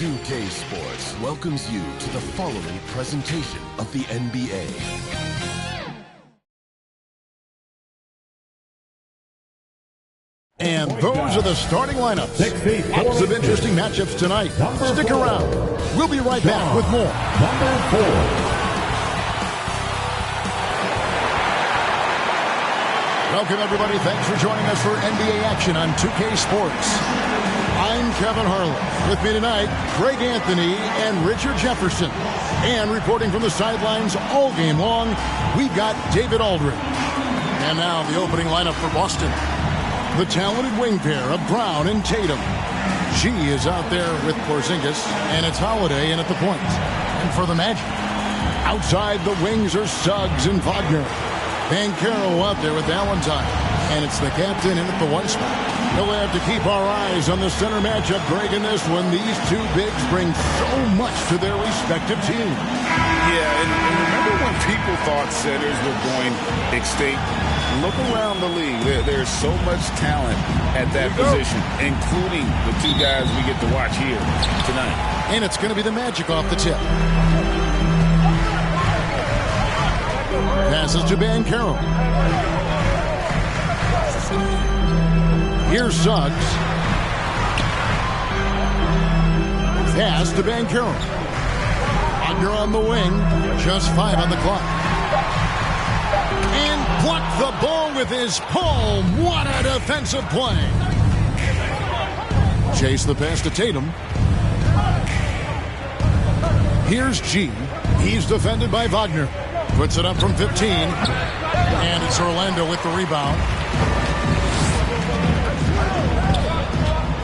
2K Sports welcomes you to the following presentation of the NBA. And those are the starting lineups. Lots of interesting matchups tonight. Stick around. We'll be right back with more. Welcome, everybody. Thanks for joining us for NBA action on 2K Sports. I'm Kevin Harlan. With me tonight, Greg Anthony and Richard Jefferson. And reporting from the sidelines all game long, we've got David Aldridge. And now the opening lineup for Boston. The talented wing pair of Brown and Tatum. G is out there with Porzingis, and it's Holiday in at the point. And for the Magic, outside the wings are Suggs and Wagner. Banchero out there with Valentine, and it's the captain in at the one spot. We'll have to keep our eyes on the center matchup, Greg, in this one. These two bigs bring so much to their respective teams. Yeah, and remember when people thought centers were going extinct? Look around the league. There's so much talent at that position, including the two guys we get to watch here tonight. And it's going to be the Magic off the tip. Passes to Banchero. Here's Suggs. Pass to Banchero. Wagner on the wing. Just 5 on the clock. And blocked the ball with his palm. What a defensive play. Chase the pass to Tatum. Here's G. He's defended by Wagner. Puts it up from 15. And it's Orlando with the rebound.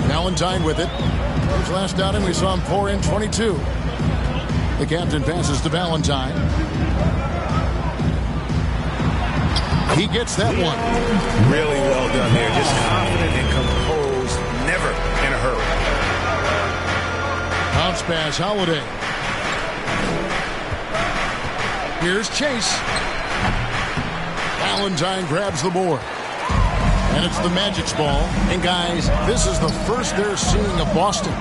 Valentine with it. His last outing, we saw him pour in 22. The captain passes to Valentine. He gets that one. Really well done there. Just confident and composed. Never in a hurry. Bounce pass, Holiday. Here's Chase. Valentine grabs the board. And it's the Magic's ball. And guys, this is the first they're seeing of Boston.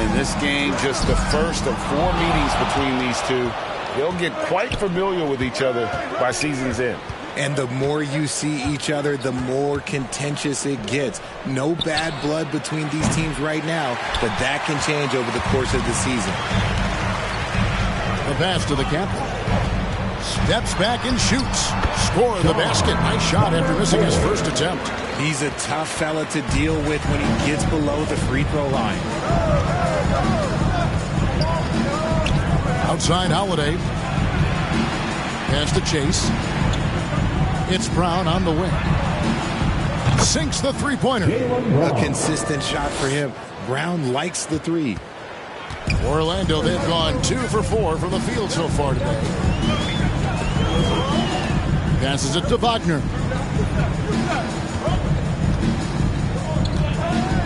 In this game, just the first of 4 meetings between these two. They'll get quite familiar with each other by season's end. And the more you see each other, the more contentious it gets. No bad blood between these teams right now, but that can change over the course of the season. The pass to the captain. Steps back and shoots. Score the basket. Nice shot after missing his first attempt. He's a tough fella to deal with when he gets below the free throw line. Outside Holiday. Pass to Chase. It's Brown on the wing. Sinks the three-pointer. A consistent shot for him. Brown likes the three. Orlando, they've gone 2 for 4 from the field so far today. Passes it to Wagner.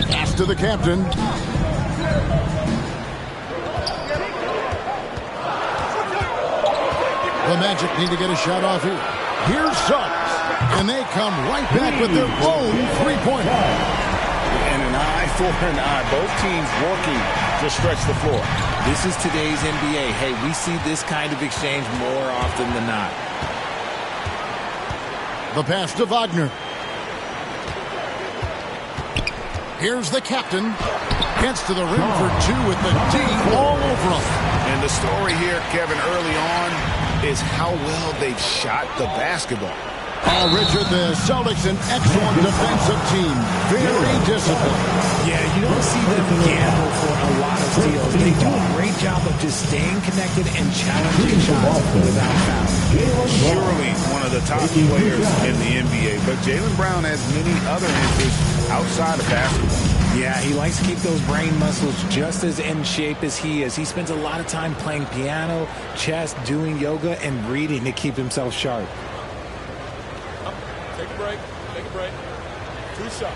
Pass to the captain. The Magic need to get a shot off here. Here's Suggs. And they come right back with their own three-pointer. And an eye for an eye. Both teams working to stretch the floor. This is today's NBA. Hey, we see this kind of exchange more often than not. The pass to Wagner. Here's the captain. Gets to the rim for 2 with the D all over him. And the story here, Kevin, early on is how well they've shot the basketball. Richard, the Celtics, an excellent defensive team. Very disciplined. Yeah, you don't see them gamble for a lot of steals. They do a great job of just staying connected and challenging shots without foul. Surely one of the top players in the NBA, but Jaylen Brown has many other interests outside of basketball. Yeah, he likes to keep those brain muscles just as in shape as he is. He spends a lot of time playing piano, chess, doing yoga, and reading to keep himself sharp. Take a break. Take a break. 2 shots.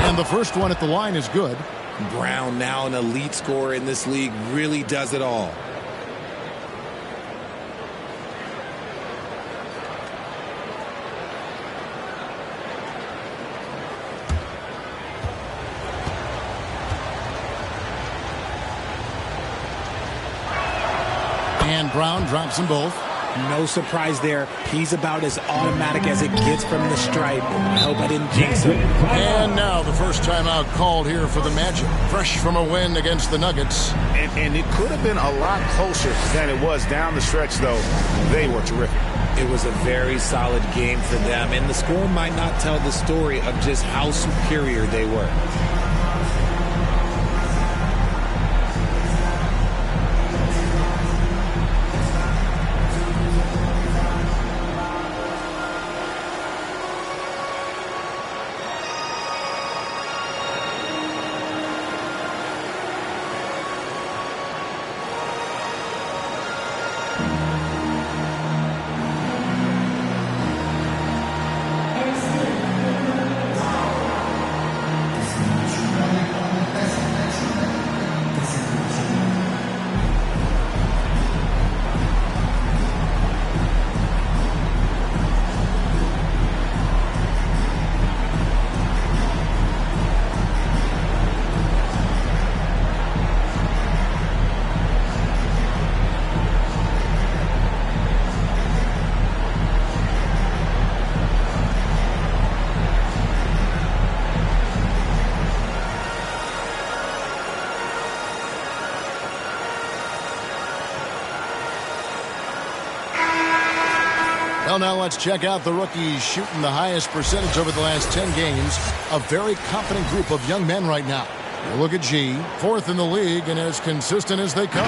And the first one at the line is good. Brown, now an elite scorer in this league, really does it all. And Brown drops them both. No surprise there. He's about as automatic as it gets from the stripe. I hope I didn't jinx him. And now the first timeout called here for the Magic. Fresh from a win against the Nuggets. And it could have been a lot closer than it was down the stretch, though. They were terrific. It was a very solid game for them, and the score might not tell the story of just how superior they were. Well, now let's check out the rookies shooting the highest percentage over the last 10 games. A very confident group of young men right now. You look at G, fourth in the league and as consistent as they come.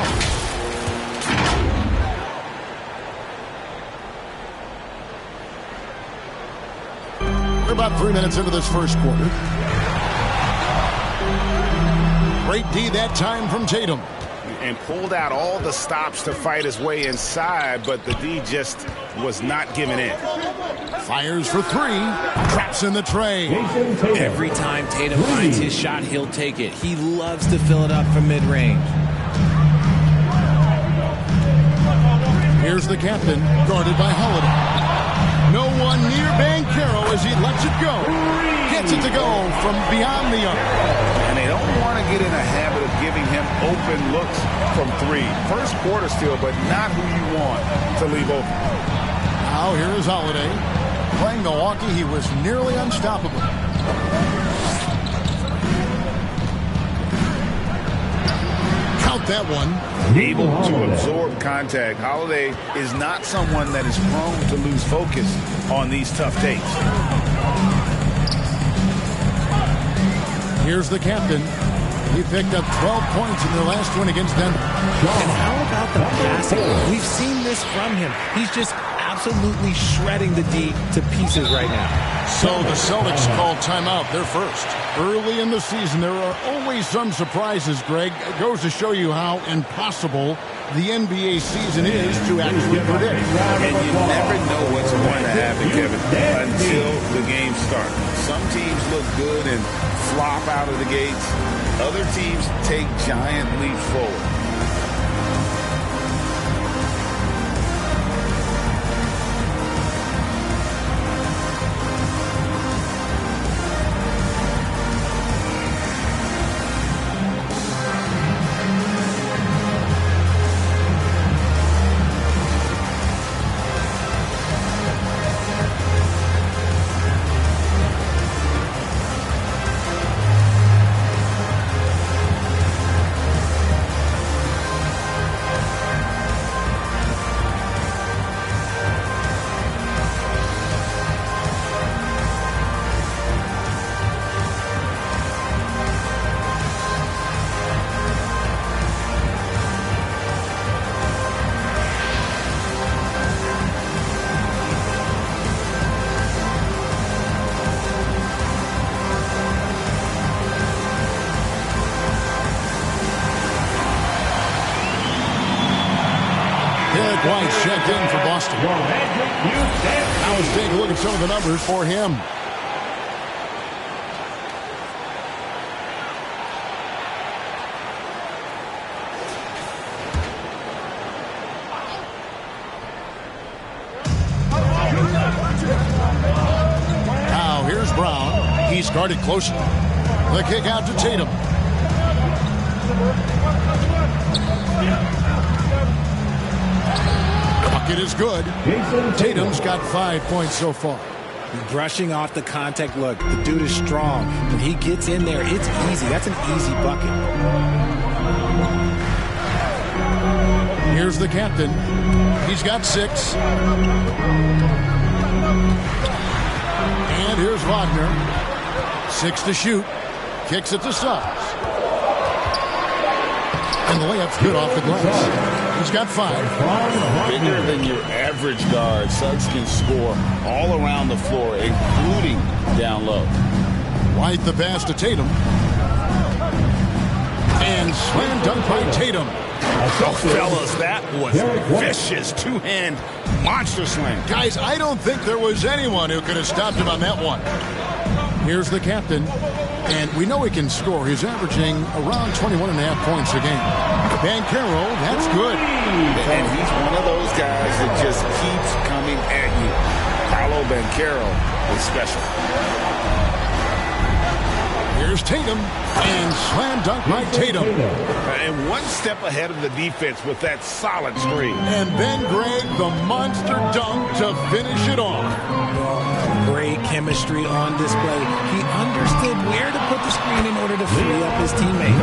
We're about 3 minutes into this first quarter. Great D that time from Tatum. And pulled out all the stops to fight his way inside, but the D just was not giving in. Fires for three. Traps in the tray. Every time Tatum finds his shot, he'll take it. He loves to fill it up from mid-range. Here's the captain, guarded by Holiday. No one near Banchero as he lets it go. Gets it to go from beyond the arc. And they don't want to get in a habit of giving him open looks from three. First quarter still, but not who you want to leave open. Now here is Holiday. Playing Milwaukee, he was nearly unstoppable. Count that one. Able to absorb contact. Holiday is not someone that is prone to lose focus on these tough takes. Here's the captain. He picked up 12 points in their last win against Denver. And how about the passing? We've seen this from him. He's just absolutely shredding the D to pieces right now. So the Celtics called timeout. They're first. Early in the season, there are always some surprises, Greg. It goes to show you how impossible the NBA season is to actually predict. And you never know what's going to happen, Kevin, until the game starts. Some teams look good and flop out of the gates. Other teams take giant leaps forward. White checked in for Boston. Now let's take a look at some of the numbers for him. Now here's Brown. He's guarded closely. The kick out to Tatum. bucket is good. Tatum's got 5 points so far. Brushing off the contact. Look, the dude is strong. When he gets in there, it's easy. That's an easy bucket. Here's the captain. He's got 6. And here's Wagner. 6 to shoot. Kicks it to Suggs. And the layup's good off the glass. He's got 5. Bigger than your average guard, Suggs can score all around the floor, including down low. White the pass to Tatum. And slam dunk by Tatum. Oh, fellas, that was vicious. Two-hand monster slam. Guys, I don't think there was anyone who could have stopped him on that one. Here's the captain. And we know he can score. He's averaging around 21.5 points a game. Banchero, that's good. And he's one of those guys that just keeps coming at you. Paolo Banchero is special. Here's Tatum. And slam dunk by Tatum. And one step ahead of the defense with that solid screen. And then Greg, the monster dunk to finish it off. Great chemistry on display. He understood where to put the screen in order to free up his teammate.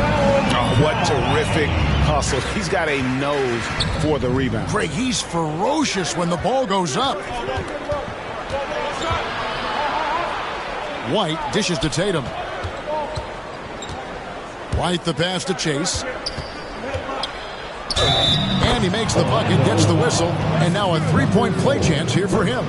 Oh, what terrific hustle. He's got a nose for the rebound. Greg, he's ferocious when the ball goes up. White dishes to Tatum. White the pass to Chase. And he makes the bucket, gets the whistle, and now a three-point play chance here for him.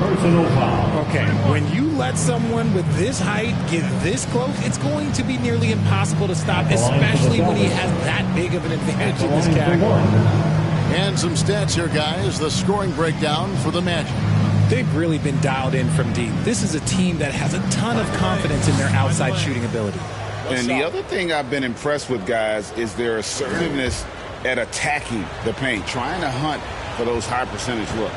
Okay, when you let someone with this height get this close, it's going to be nearly impossible to stop, especially when he has that big of an advantage in this category. And some stats here, guys. The scoring breakdown for the Magic. They've really been dialed in from deep. This is a team that has a ton of confidence in their outside shooting ability. And the other thing I've been impressed with, guys, is their assertiveness at attacking the paint, trying to hunt for those high percentage looks.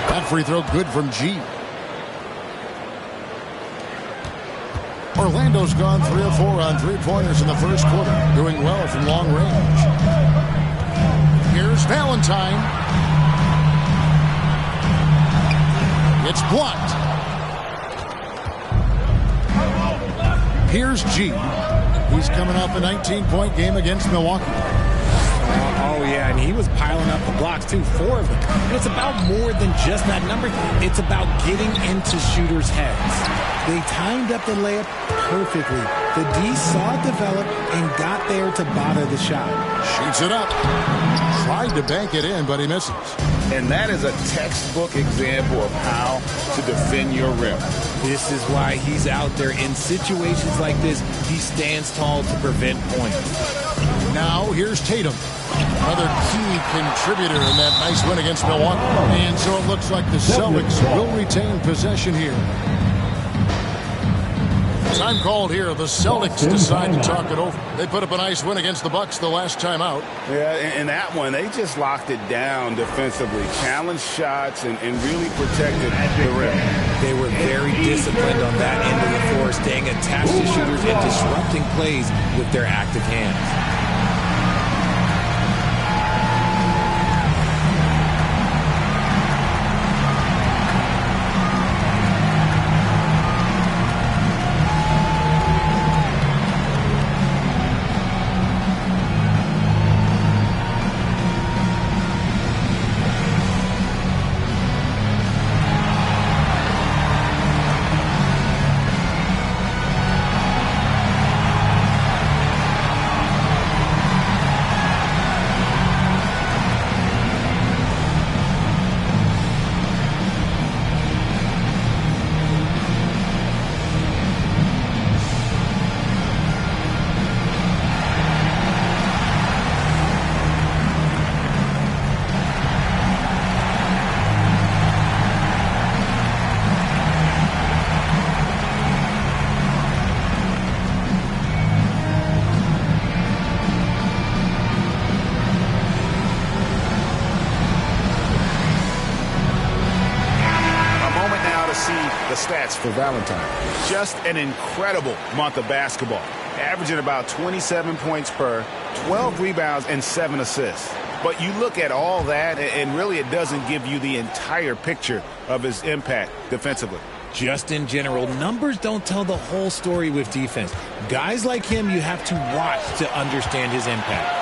That free throw good from G. Orlando's gone 3 of 4 on three-pointers in the first quarter, doing well from long range. Here's Valentine. It's blocked. Here's G. He's coming off a 19-point game against Milwaukee. Oh, yeah, and he was piling up the blocks, too, 4 of them. And it's about more than just that number. It's about getting into shooters' heads. They timed up the layup perfectly. The D saw it develop and got there to bother the shot. Shoots it up. Tried to bank it in, but he misses. And that is a textbook example of how to defend your rim. This is why he's out there. In situations like this, he stands tall to prevent points. Now, here's Tatum. Another key contributor in that nice win against Milwaukee. And so it looks like the Celtics will retain possession here. Time called here. The Celtics decide to talk it over. They put up a nice win against the Bucks the last time out. Yeah, and that one, they just locked it down defensively. Challenged shots and really protected the rim. They were very disciplined on that end of the floor, staying attached to shooters and disrupting plays with their active hands. stats for Valentine. Just an incredible month of basketball, averaging about 27 points per, 12 rebounds, and 7 assists. But you look at all that, and really it doesn't give you the entire picture of his impact defensively. Just in general, numbers don't tell the whole story with defense. Guys like him, you have to watch to understand his impact.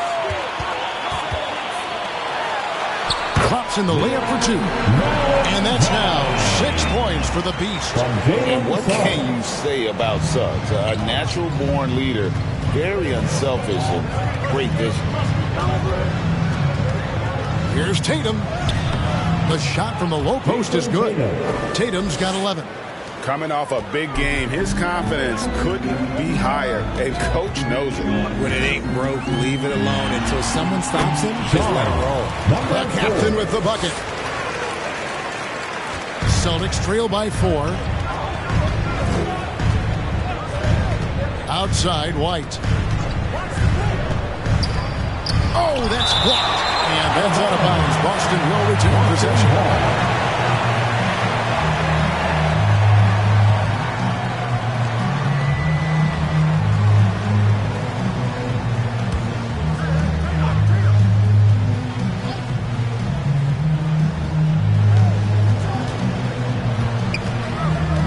Klops in the layup for 2. And that's now 6 points for the Beast. And what can you say about Suggs? A natural-born leader, very unselfish and great vision. Here's Tatum. The shot from the low post is good. Tatum's got 11. Coming off a big game, his confidence couldn't be higher, and Coach knows it. When it ain't broke, leave it alone until someone stops him. Just let him roll. The captain with the bucket. Celtics trail by 4. Outside, White. Oh, that's blocked. And that's out of bounds. Boston will retain possession.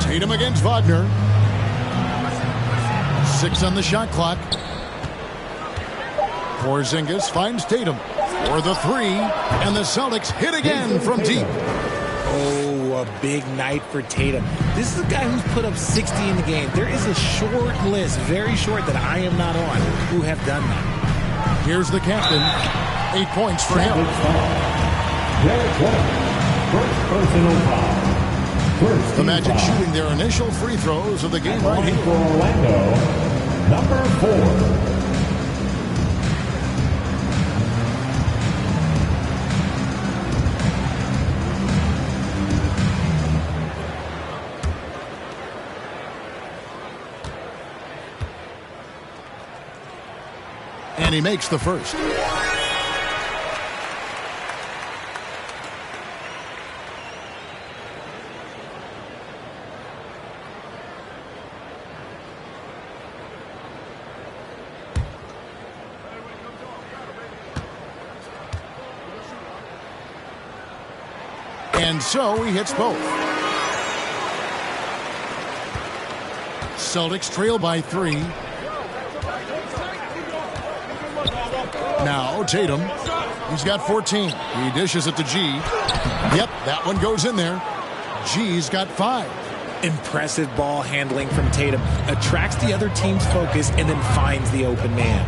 Tatum against Wagner. 6 on the shot clock. Porzingis finds Tatum for the 3, and the Celtics hit again from deep. Oh, a big night for Tatum. This is a guy who's put up 60 in the game. There is a short list, very short, that I am not on, who have done that. Here's the captain. 8 points for him. The Magic shooting their initial free throws of the game right here. For Orlando, number 4. And he makes the first. And so he hits both. Celtics trail by 3. Now Tatum. He's got 14. He dishes it to G. Yep, that one goes in there. G's got 5. Impressive ball handling from Tatum. Attracts the other team's focus and then finds the open man.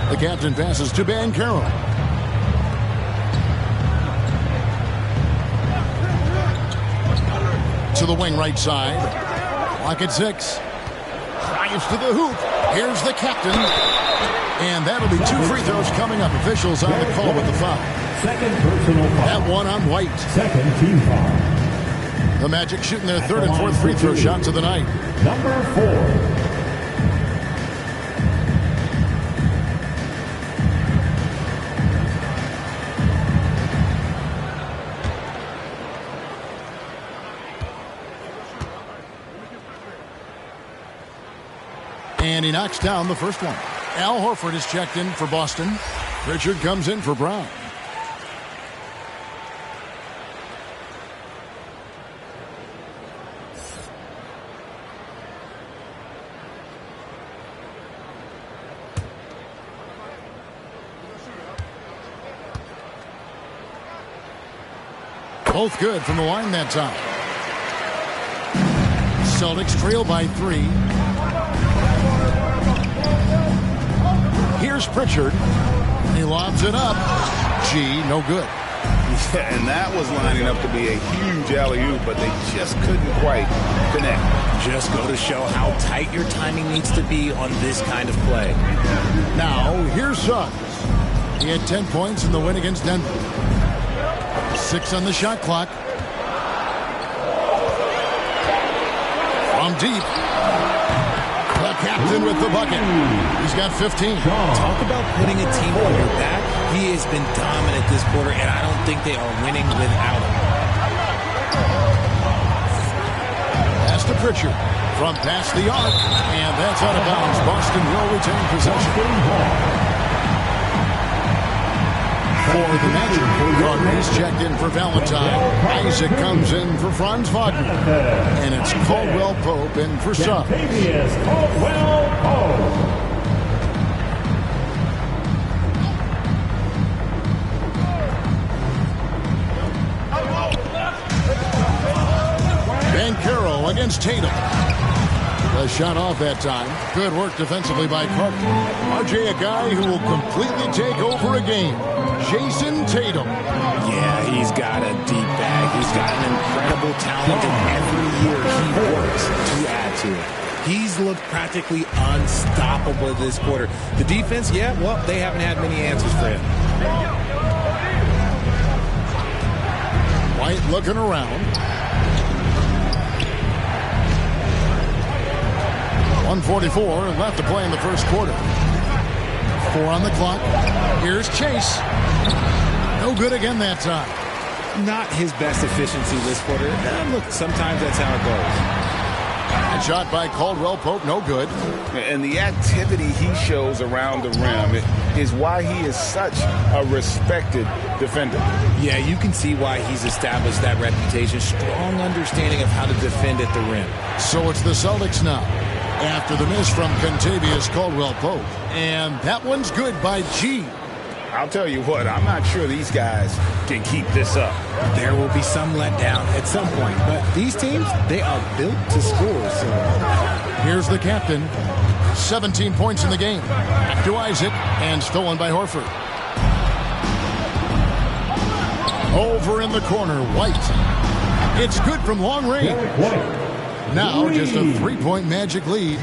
The captain passes to Banchero. To the wing right side. Clock at 6. Drives to the hoop. Here's the captain. And that'll be 2 free throws coming up. Officials on the call with the foul. Second personal foul. That one on White. Second team foul. The Magic shooting their 3rd and 4th free throw shots of the night. Number 4. And he knocks down the first one. Al Horford is checked in for Boston. Richard comes in for Brown. Both good from the line that time. Celtics trail by 3. Here's Pritchard. He lobs it up. G, no good. Yeah, and that was lining up to be a huge alley-oop, but they just couldn't quite connect. Just go to show how tight your timing needs to be on this kind of play. Now, here's Suggs. He had 10 points in the win against Denver. 6 on the shot clock. From deep. The captain with the bucket. He's got 15. Talk about putting a team on your back. He has been dominant this quarter, and I don't think they are winning without him. to Pritchard. From past the arc, and that's out of bounds. Boston will retain possession. For the Magic, Gardner's checked in for Valentine. Isaac comes in for Franz Wagner. And it's Caldwell Pope in for sub. Caldwell Pope. Banchero against Tatum. The shot off that time. Good work defensively by Carter. RJ, a guy who will completely take over a game. Jason Tatum. Yeah, he's got a deep bag. He's got an incredible talent, and every year he works to add to it. He's looked practically unstoppable this quarter. The defense, yeah, well, they haven't had many answers for him. White looking around. 1:44 left to play in the first quarter. 4 on the clock. Here's Chase. No good again that time. Not his best efficiency this quarter. Look, sometimes that's how it goes. A shot by Caldwell Pope, no good. And the activity he shows around the rim is why he is such a respected defender. Yeah, you can see why he's established that reputation. Strong understanding of how to defend at the rim. So it's the Celtics now. After the miss from Kentavious Caldwell-Pope. And that one's good by G. I'll tell you what, I'm not sure these guys can keep this up. There will be some letdown at some point, but these teams, they are built to score. So here's the captain. 17 points in the game. Back to Isaac, and stolen by Horford. Over in the corner, White. It's good from long range. Now just a 3-point Magic lead.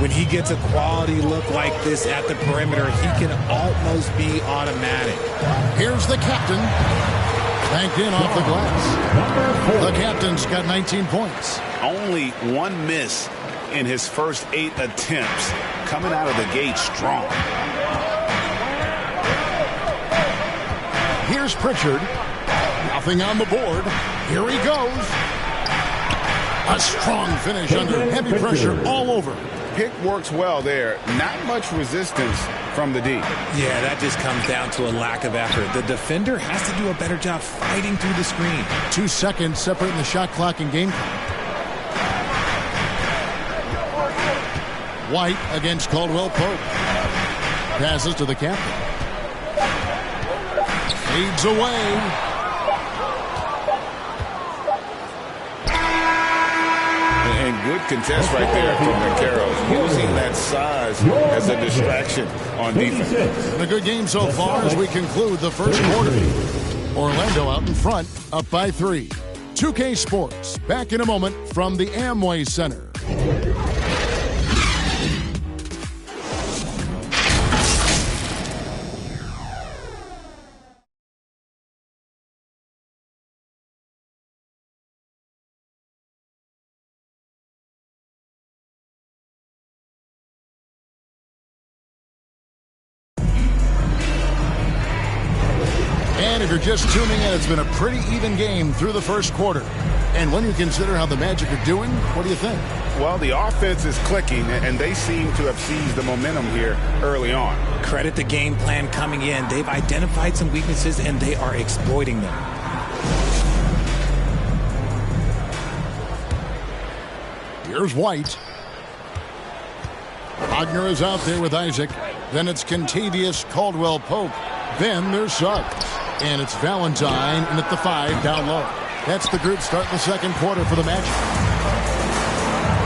When he gets a quality look like this at the perimeter, he can almost be automatic. Here's the captain. Banked in off the glass. The captain's got 19 points. Only one miss in his first 8 attempts. Coming out of the gate strong. Here's Pritchard. Nothing on the board. Here he goes. A strong finish under heavy pressure all over. Pick works well there. Not much resistance from the D. Yeah, that just comes down to a lack of effort. The defender has to do a better job fighting through the screen. 2 seconds separating the shot clock and game clock. White against Caldwell Pope. Passes to the captain. Fades away. And good contest right there from Banchero, using that size as a distraction on defense. A good game so far as we conclude the first quarter. Orlando out in front, up by 3. 2K Sports, back in a moment from the Amway Center. And if you're just tuning in, it's been a pretty even game through the first quarter. And when you consider how the Magic are doing, what do you think? Well, the offense is clicking, and they seem to have seized the momentum here early on. Credit the game plan coming in. They've identified some weaknesses, and they are exploiting them. Here's White. Wagner is out there with Isaac. Then it's Kentavious Caldwell-Pope. Then there's Suggs. And it's Valentine, and at the 5, down low. That's the group starting the second quarter for the Magic.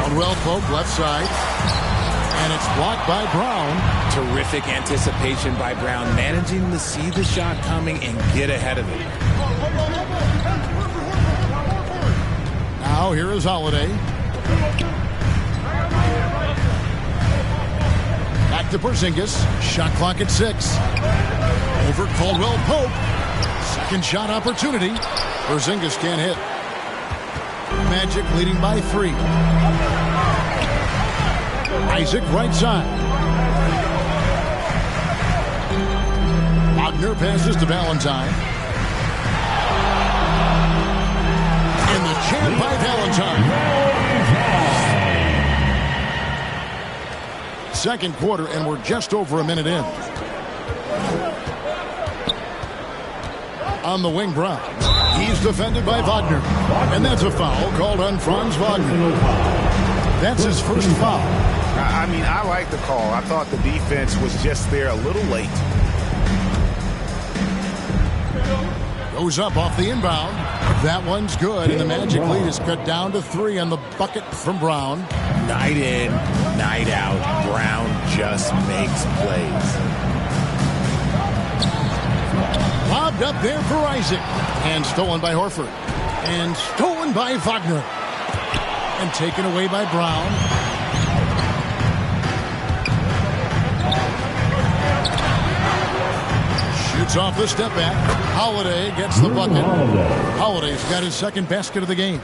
Caldwell-Pope left side. And it's blocked by Brown. Terrific anticipation by Brown, managing to see the shot coming and get ahead of it. Now here is Holiday. Back to Porzingis. Shot clock at 6. Over Caldwell-Pope. Second shot opportunity. Porzingis can't hit. Magic leading by 3. Isaac right side. Wagner passes to Valentine. And the champ by Valentine. second quarter, and we're just over a minute in. On the wing, Brown. He's defended by Wagner. And that's a foul called on Franz Wagner. That's his first foul. I mean, I like the call. I thought the defense was just there a little late. Goes up off the inbound. That one's good, and the Magic lead is cut down to 3 on the bucket from Brown. Night in, night out, Brown just makes plays. Lobbed up there for Isaac. And stolen by Horford. And stolen by Wagner. And taken away by Brown. Shoots off the step back. Holiday gets the bucket. Holiday's got his second basket of the game.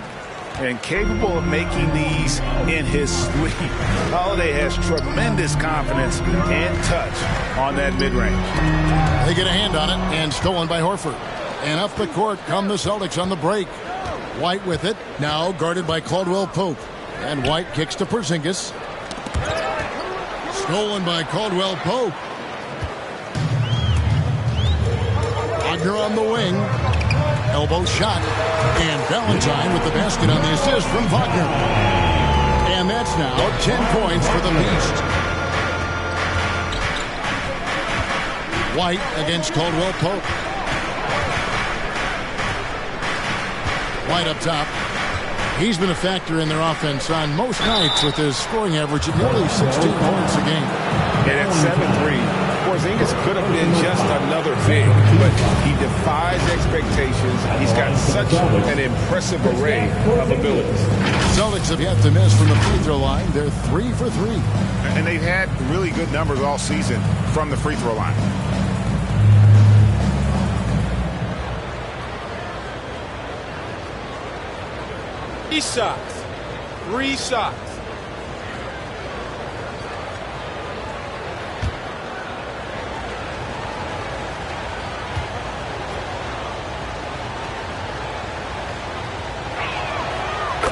And capable of making these in his sleep. Holiday has tremendous confidence and touch on that mid-range. They get a hand on it, and stolen by Horford. And up the court come the Celtics on the break. White with it, now guarded by Caldwell Pope. And White kicks to Porzingis. Stolen by Caldwell Pope. Wagner on the wing. Elbow shot. And Valentine with the basket on the assist from Wagner. And that's now 10 points for the Beast. White against Caldwell Pope. White up top. He's been a factor in their offense on most nights with his scoring average at nearly 16 points a game. And at 7-3. Porzingis could have been just another big, but he defies expectations. He's got such an impressive array of abilities. Celtics have yet to miss from the free throw line. They're 3 for 3. And they've had really good numbers all season from the free throw line. Three shots. 3 shots.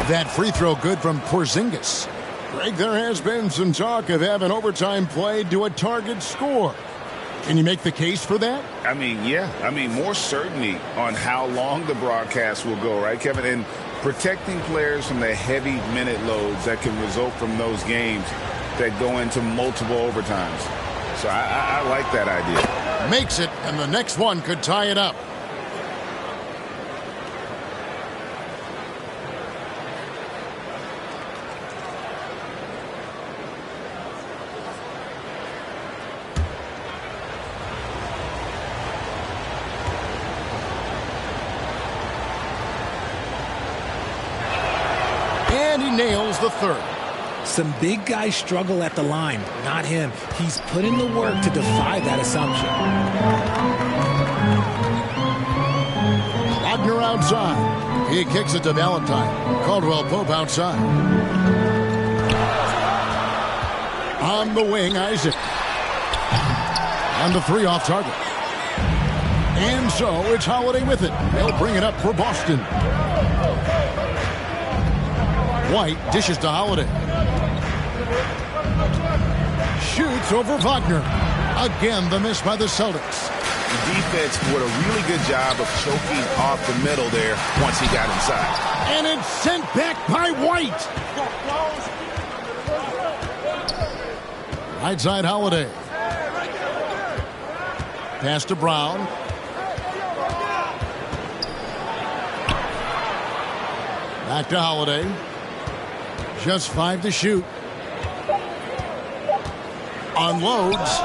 That free throw good from Porzingis. Greg, there has been some talk of having overtime played to a target score. Can you make the case for that? I mean, yeah. I mean, more certainty on how long the broadcast will go, right, Kevin? And protecting players from the heavy minute loads that can result from those games that go into multiple overtimes. So I like that idea. Makes it, and the next one could tie it up. And he nails the third. Some big guys struggle at the line, not him. He's put in the work to defy that assumption. Wagner outside. He kicks it to Valentine. Caldwell Pope outside. On the wing, Isaac. On the 3 off target. And so it's Holiday with it. They'll bring it up for Boston. White dishes to Holiday. Shoots over Wagner. Again, the miss by the Celtics. The defense did a really good job of choking off the middle there once he got inside. And it's sent back by White. Right side Holiday. Pass to Brown. Back to Holiday. Just 5 to shoot. Unloads.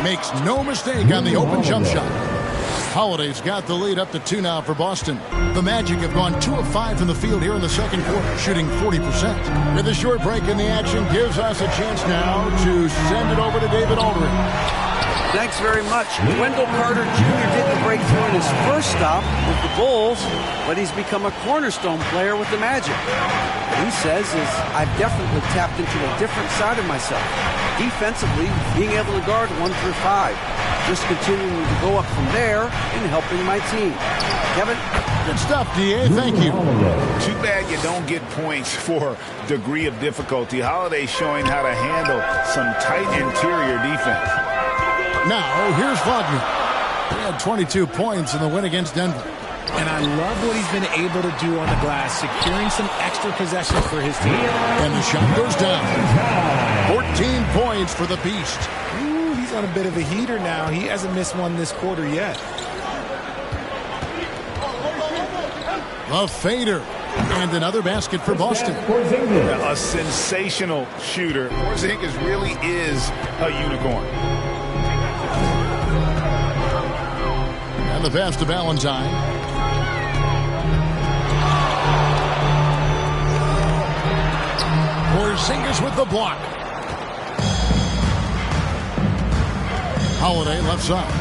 Makes no mistake on the open jump shot. Holiday's got the lead up to 2 now for Boston. The Magic have gone 2 of 5 from the field here in the second quarter, shooting 40%. With a short break in the action, gives us a chance now to send it over to David Aldridge. Thanks very much. Wendell Carter Jr. did the breakthrough in his first stop with the Bulls, but he's become a cornerstone player with the Magic. What he says is, I've definitely tapped into a different side of myself. Defensively, being able to guard 1 through 5. Just continuing to go up from there and helping my team. Kevin? Good stuff, D.A. Thank you. Too bad you don't get points for degree of difficulty. Holiday showing how to handle some tight interior defense. Now, here's Wagner. He had 22 points in the win against Denver. And I love what he's been able to do on the glass, securing some extra possessions for his team. And the shot goes down. 14 points for the Beast. Ooh, he's on a bit of a heater now. He hasn't missed one this quarter yet. The fader. And another basket for Boston. A sensational shooter. Porzingis really is a unicorn. And the pass to Valentine. Porzingis with the block. Holiday left side.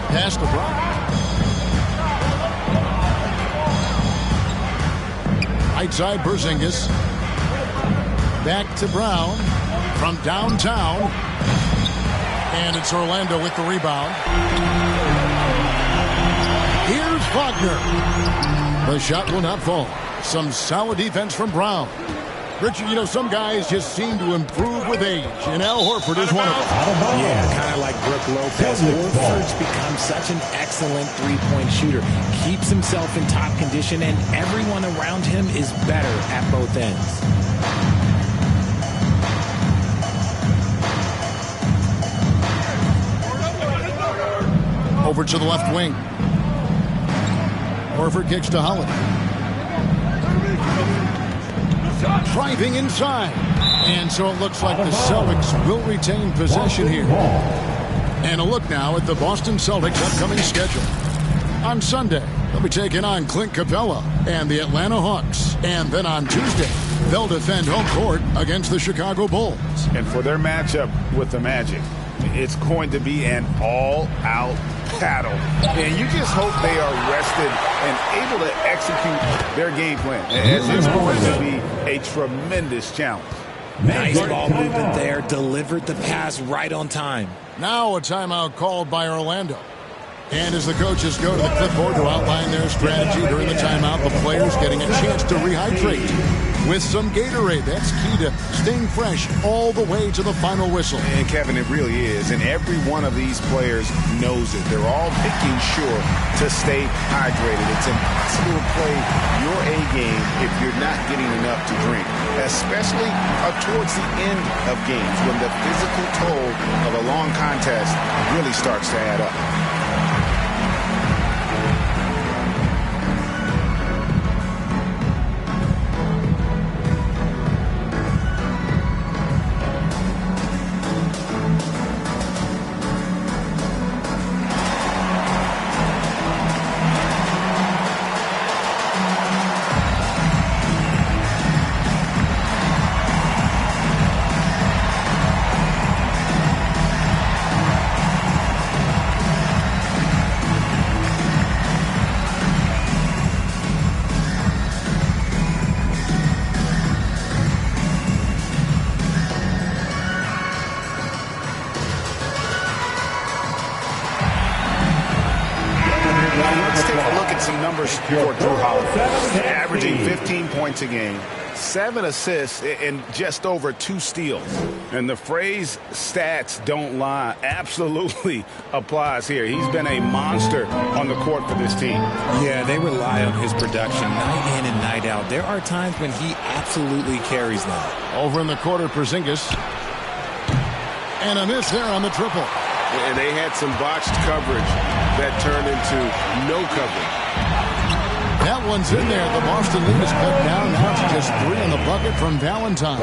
Pass to Brown. Right side, Porzingis. Back to Brown from downtown. And it's Orlando with the rebound. Here's Wagner. The shot will not fall. Some solid defense from Brown. Richard, you know, some guys just seem to improve with age, and Al Horford is one of them. Yeah, kind of like Brook Lopez. Horford's become such an excellent three-point shooter. Keeps himself in top condition, and everyone around him is better at both ends. Over to the left wing. Horford kicks to Holiday. Driving inside. And so it looks like the Celtics will retain possession here. And a look now at the Boston Celtics' upcoming schedule. On Sunday, they'll be taking on Clint Capella and the Atlanta Hawks. And then on Tuesday, they'll defend home court against the Chicago Bulls. And for their matchup with the Magic, it's going to be an all-out battle. And you just hope they are rested and able to execute their game plan, as it's going to be a tremendous challenge. Nice ball movement there. Delivered the pass right on time. Now a timeout called by Orlando. And as the coaches go to the clipboard to outline their strategy during the timeout, the players getting a chance to rehydrate with some Gatorade. That's key to staying fresh all the way to the final whistle. And Kevin, it really is. And every one of these players knows it. They're all making sure to stay hydrated. It's impossible to play your A game if you're not getting enough to drink, especially towards the end of games when the physical toll of a long contest really starts to add up. For Drew Holiday, averaging 15 points a game, 7 assists, and just over 2 steals. And the phrase "stats don't lie" absolutely applies here. He's been a monster on the court for this team. Yeah, they rely on his production night in and night out. There are times when he absolutely carries them. Over in the quarter, Porzingis. And a miss there on the triple. And they had some botched coverage that turned into no coverage. That one's in there. The Boston lead is cut down. Now it's just 3 on the bucket from Valentine.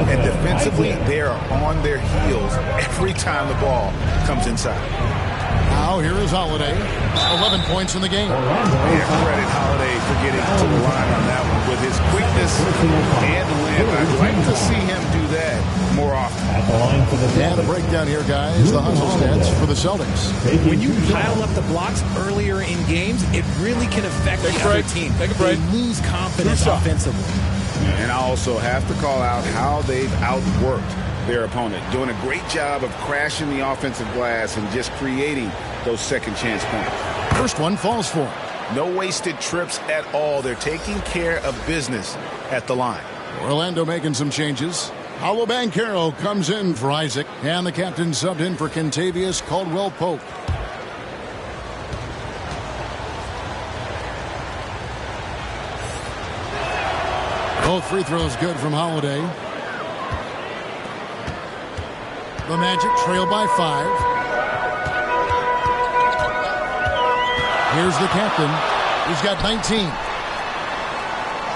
And defensively, they are on their heels every time the ball comes inside. Now here is Holiday. 11 points in the game. Yeah, credit Holiday for getting to the line on that one with his quickness and length. I'd like to see him do that more often. And the breakdown here, guys. The hustle stats for the Celtics. When you pile up the blocks earlier in games, it really can affect the other team. They lose confidence offensively. And I also have to call out how they've outworked their opponent. Doing a great job of crashing the offensive glass and just creating those second chance points. First one falls for him. No wasted trips at all. They're taking care of business at the line. Orlando making some changes. Paolo Banchero comes in for Isaac, and the captain subbed in for Kentavious Caldwell-Pope. Both free throws good from Holiday. The Magic trail by 5. Here's the captain. He's got 19.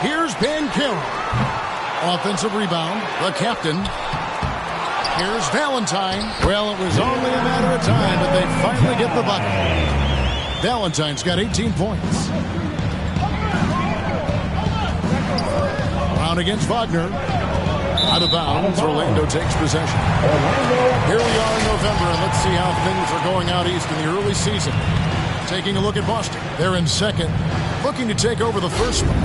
Here's Banchero. Offensive rebound. The captain. Here's Valentine. Well, it was only a matter of time, but they finally get the bucket. Valentine's got 18 points. Brown against Wagner. Out of bounds. Orlando takes possession. Here we are in November, and let's see how things are going out east in the early season. Taking a look at Boston. They're in second, looking to take over the first one.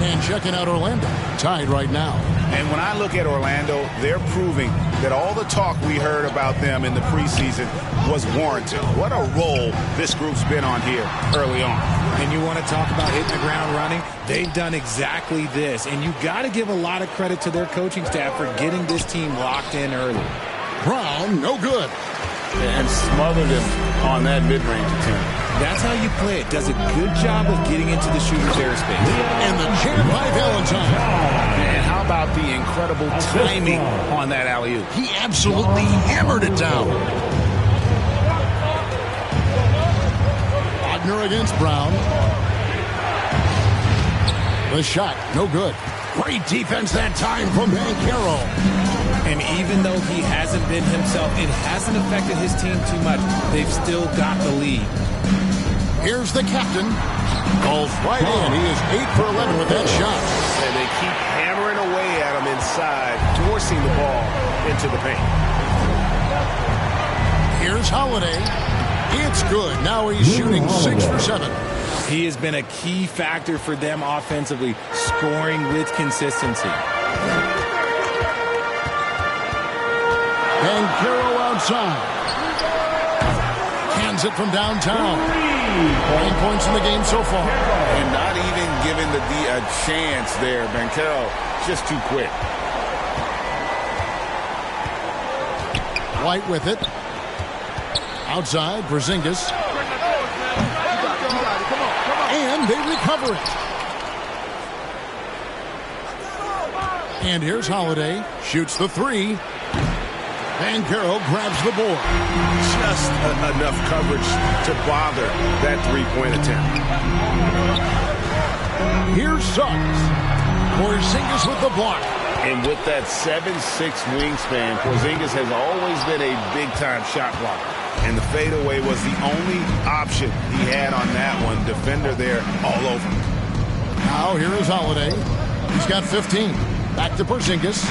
And checking out Orlando, tied right now. And when I look at Orlando, they're proving that all the talk we heard about them in the preseason was warranted. What a role this group's been on here early on. And you want to talk about hitting the ground running? They've done exactly this. And you got to give a lot of credit to their coaching staff for getting this team locked in early. Brown, no good. And smothered him on that mid-range attempt. That's how you play it. Does a good job of getting into the shooter's airspace. And the jam by Valentine. And how about the incredible timing on that alley-oop? He absolutely hammered it down. Wagner against Brown. The shot, no good. Great defense that time from Banchero. And even though he hasn't been himself, it hasn't affected his team too much. They've still got the lead. Here's the captain. Goes right in. He is 8 for 11 with that shot. And they keep hammering away at him inside, forcing the ball into the paint. Here's Holiday. It's good. Now he's shooting 6 for 7. He has been a key factor for them offensively, scoring with consistency. Banchero outside. Hands it from downtown. 9 points in the game so far. And not even giving the D a chance there. Banchero just too quick. White with it. Outside, Porzingis. And they recover it. And here's Holiday. Shoots the 3. Banchero grabs the board. Just enough coverage to bother that three-point attempt. Here's Suggs. Porzingis with the block. And with that 7'6" wingspan, Porzingis has always been a big-time shot blocker. And the fadeaway was the only option he had on that one. Defender there all over. Now here is Holiday. He's got 15. Back to Porzingis.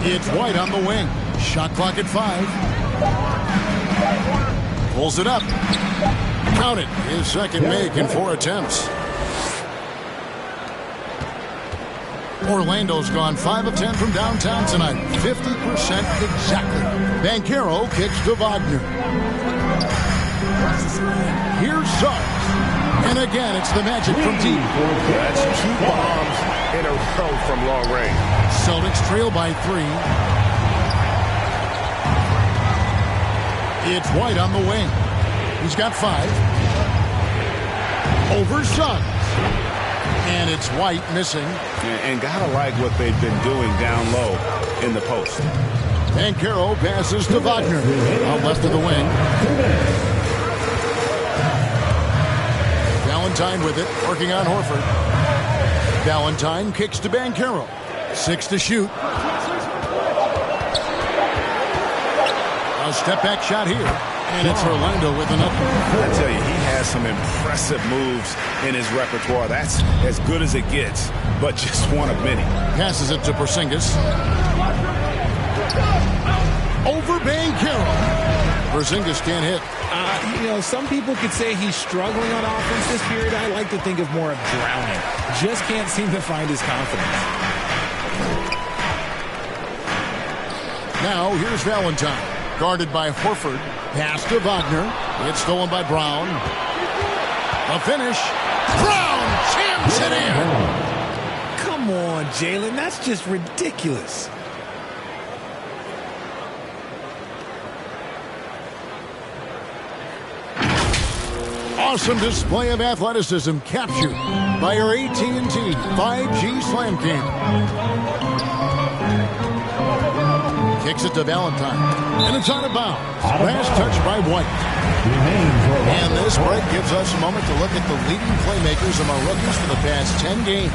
It's White on the wing. Shot clock at 5. Pulls it up. Count it. His second make in 4 attempts. Orlando's gone 5 of 10 from downtown tonight. 50% exactly. Banchero kicks to Wagner. Here's Suggs. And again, it's the Magic from deep. That's 2 bombs in a row from long range. Celtics trail by 3. It's White on the wing. He's got 5. Over Suggs. And it's White missing. And gotta like what they've been doing down low in the post. Banchero passes to Wagner. Out left of the wing. Valentine with it, working on Horford. Valentine kicks to Banchero. 6 to shoot. A step-back shot here. And it's Orlando with another. I tell you, he has some impressive moves in his repertoire. That's as good as it gets, but just one of many. Passes it to Porzingis. Over Banchero. Porzingis can't hit. Some people could say he's struggling on offense this period. I like to think of more of drowning. Just can't seem to find his confidence. Now here's Valentine. Guarded by Horford. Pass to Wagner. It's stolen by Brown. The finish. Brown jams it in. Come on, Jalen. That's just ridiculous. Awesome display of athleticism captured by our AT&T 5G Slam Cam. Kicks it to Valentine. And it's out of bounds. Last touch by White. And this break gives us a moment to look at the leading playmakers among rookies for the past 10 games.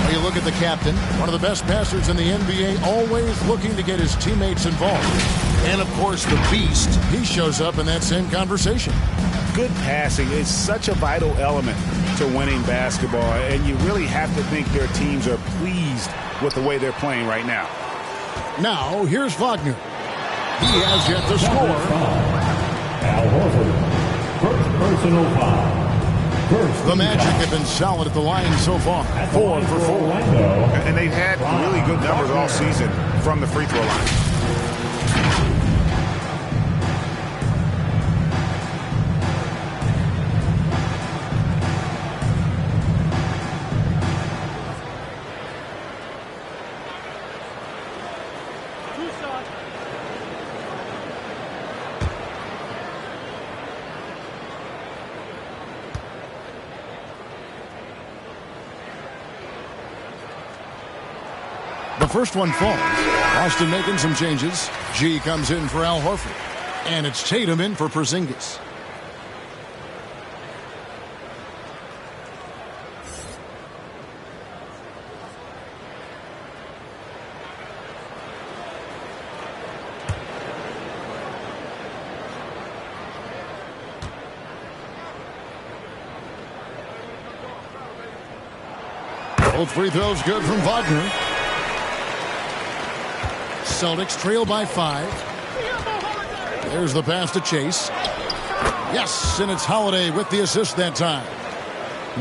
When you look at the captain, one of the best passers in the NBA, always looking to get his teammates involved. And, of course, the beast, he shows up in that same conversation. Good passing is such a vital element to winning basketball, and you really have to think their teams are pleased with the way they're playing right now. Now, here's Wagner. He has yet to score. Al Horford, first personal foul. The Magic have been solid at the line so far. 4 for 4. And they've had really good numbers all season from the free throw line. The first one falls. Boston making some changes. G comes in for Al Horford. And it's Tatum in for Porzingis. Both free throws good from Wagner. Celtics trail by 5. There's the pass to Chase. Yes, and it's Holiday with the assist that time.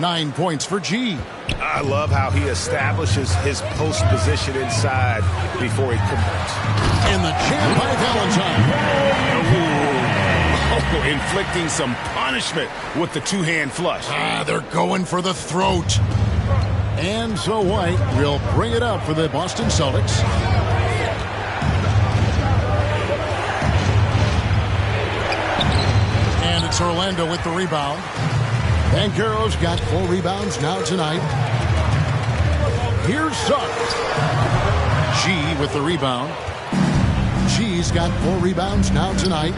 9 points for G. I love how he establishes his post position inside before he converts. And the jam by Valentine. Inflicting some punishment with the two-hand flush. They're going for the throat. And so White will bring it up for the Boston Celtics. And it's Orlando with the rebound. Banchero's got 4 rebounds now tonight. Here's Suggs. G with the rebound. G's got 4 rebounds now tonight.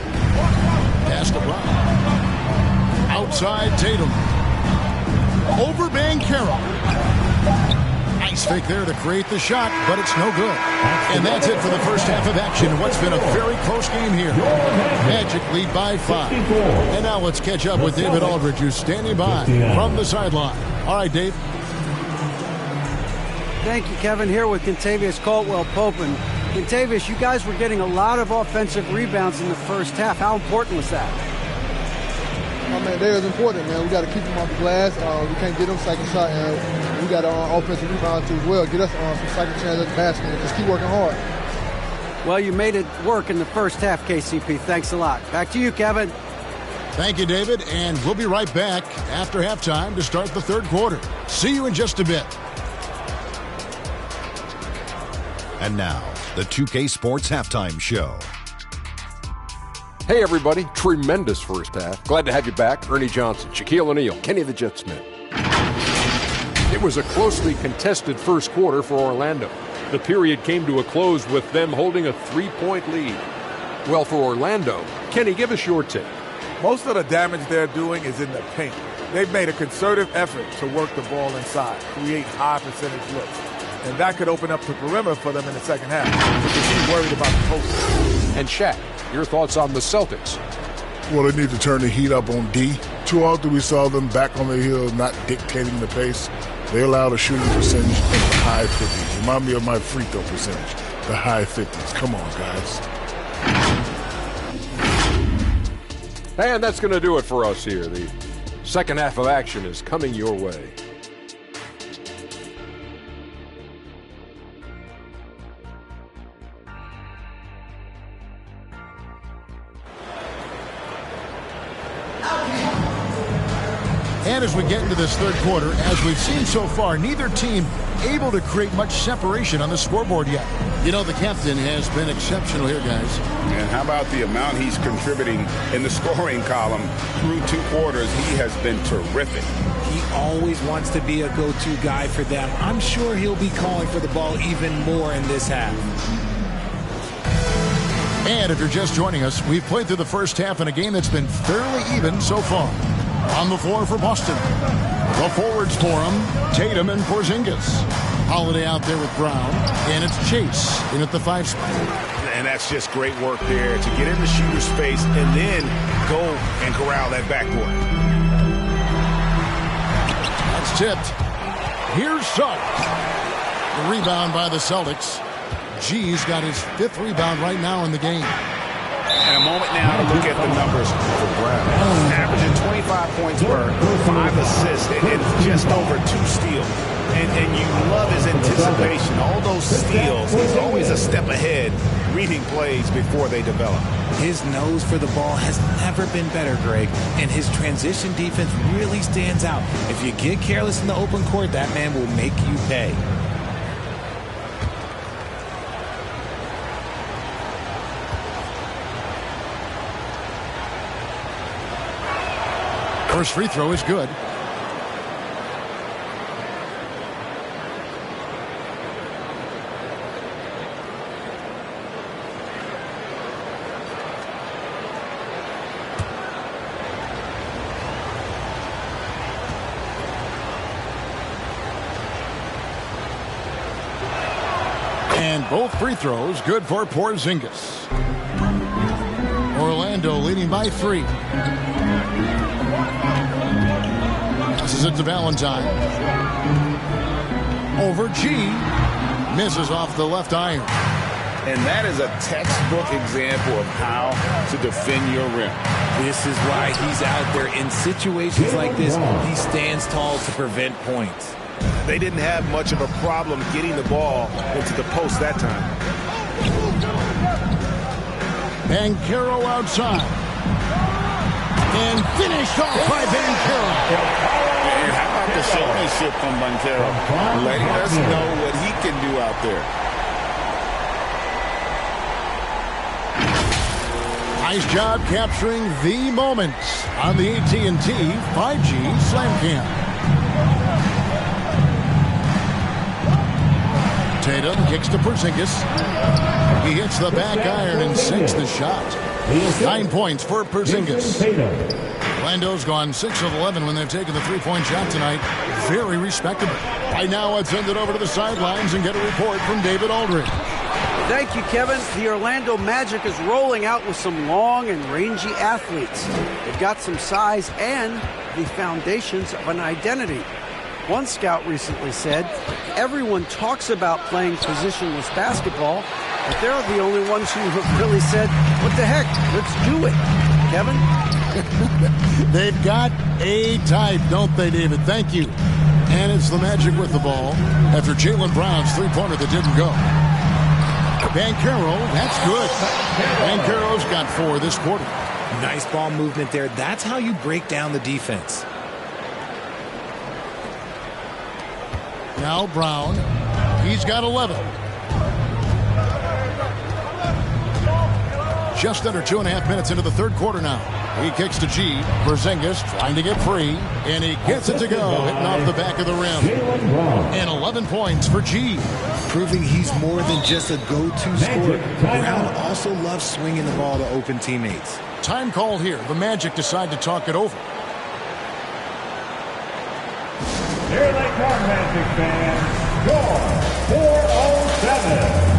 Pass to Brown. Outside Tatum. Over Banchero. Nice fake there to create the shot, but it's no good. And that's it for the first half of action in what's been a very close game here. Magic lead by 5. And now let's catch up with David Aldridge, who's standing by from the sideline. All right, Dave. Thank you, Kevin. Here with Kentavious Caldwell-Pope. And Kentavious, you guys were getting a lot of offensive rebounds in the first half. How important was that? Oh, man, that is important, man. We got to keep them off the glass. We can't get them second shot, and we got offensive rebounds too as well. Get us some second chance at the basket and just keep working hard. Well, you made it work in the first half, KCP. Thanks a lot. Back to you, Kevin. Thank you, David, and we'll be right back after halftime to start the third quarter. See you in just a bit. And now, the 2K Sports Halftime Show. Hey everybody, tremendous first half. Glad to have you back. Ernie Johnson, Shaquille O'Neal, Kenny the Jet Smith. It was a closely contested first quarter for Orlando. The period came to a close with them holding a 3-point lead. Well, for Orlando, Kenny, give us your take. Most of the damage they're doing is in the paint. They've made a concerted effort to work the ball inside, create high percentage looks. And that could open up the perimeter for them in the second half. Because he's worried about the post. And Shaq, your thoughts on the Celtics? Well, they need to turn the heat up on D. Too often we saw them back on the hill, not dictating the pace. They allowed a shooting percentage in the high 50s. Remind me of my free throw percentage, the high 50s. Come on, guys. And that's going to do it for us here. The second half of action is coming your way. And as we get into this third quarter, as we've seen so far, neither team able to create much separation on the scoreboard yet. You know, the captain has been exceptional here, guys. And how about the amount he's contributing in the scoring column through 2 quarters? He has been terrific. He always wants to be a go-to guy for them. I'm sure he'll be calling for the ball even more in this half. And if you're just joining us, we've played through the first half in a game that's been fairly even so far. On the floor for Boston, the forwards for him, Tatum and Porzingis. Holiday out there with Brown, and it's Chase in at the 5 spot. And that's just great work there to get in the shooter space and then go and corral that backboard. That's tipped. Here's Suggs. The rebound by the Celtics. G's got his 5th rebound right now in the game. And a moment now to look at the numbers for Brown. Averaging 25 points per 5 assists and just over 2 steals. And you love his anticipation. All those steals, he's always a step ahead, reading plays before they develop. His nose for the ball has never been better, Greg, and his transition defense really stands out. If you get careless in the open court, that man will make you pay. First free throw is good. And both free throws good for Porzingis. Orlando leading by 3. Passes it to Valentine. Over G. Misses off the left iron. And that is a textbook example of how to defend your rim. This is why he's out there in situations like this. He stands tall to prevent points. They didn't have much of a problem getting the ball into the post that time. Banchero outside. And finished off by Banchero. And how about the showmanship from Banchero? Letting us know what he can do out there. Nice job capturing the moments on the AT&T 5G Slam Cam. Tatum kicks to Porzingis. He hits the back iron and sinks the shot. 9 points for Porzingis. Orlando's gone 6 of 11 when they've taken the 3-point shot tonight. Very respectable. Right now, I'd send it over to the sidelines and get a report from David Aldridge. Thank you, Kevin. The Orlando Magic is rolling out with some long and rangy athletes. They've got some size and the foundations of an identity. One scout recently said, everyone talks about playing positionless basketball, but they're the only ones who have really said, what the heck, let's do it. Kevin? They've got a type, don't they, David? Thank you. And it's the Magic with the ball after Jaylen Brown's 3-pointer that didn't go. Banchero, that's good. Banchero's got 4 this quarter. Nice ball movement there. That's how you break down the defense. Now Brown. He's got 11. Just under 2.5 minutes into the third quarter now. He kicks to G. Porzingis trying to get free. And he gets it to go. Hitting off the back of the rim. And 11 points for G. Proving he's more than just a go-to scorer. Brown also loves swinging the ball to open teammates. Time called here. The Magic decide to talk it over. Here they come, Magic fans. Score 407.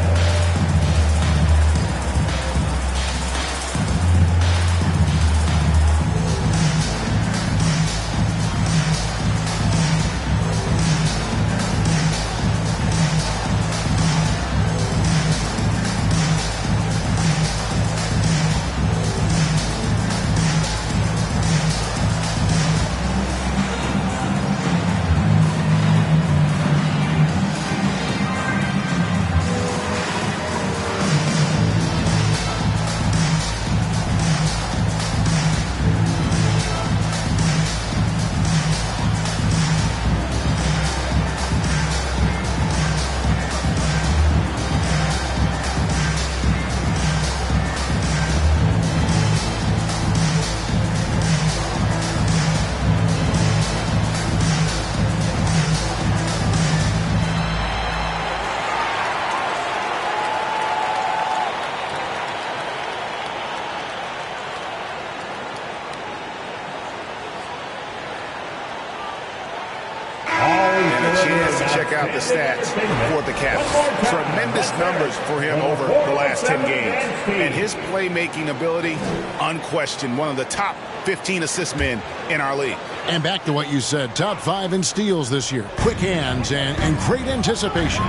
Let's check out the stats for the captain. Tremendous numbers for him over the last 10 games. And his playmaking ability, unquestioned, one of the top 15 assist men in our league. And back to what you said, top 5 in steals this year. Quick hands and great anticipation.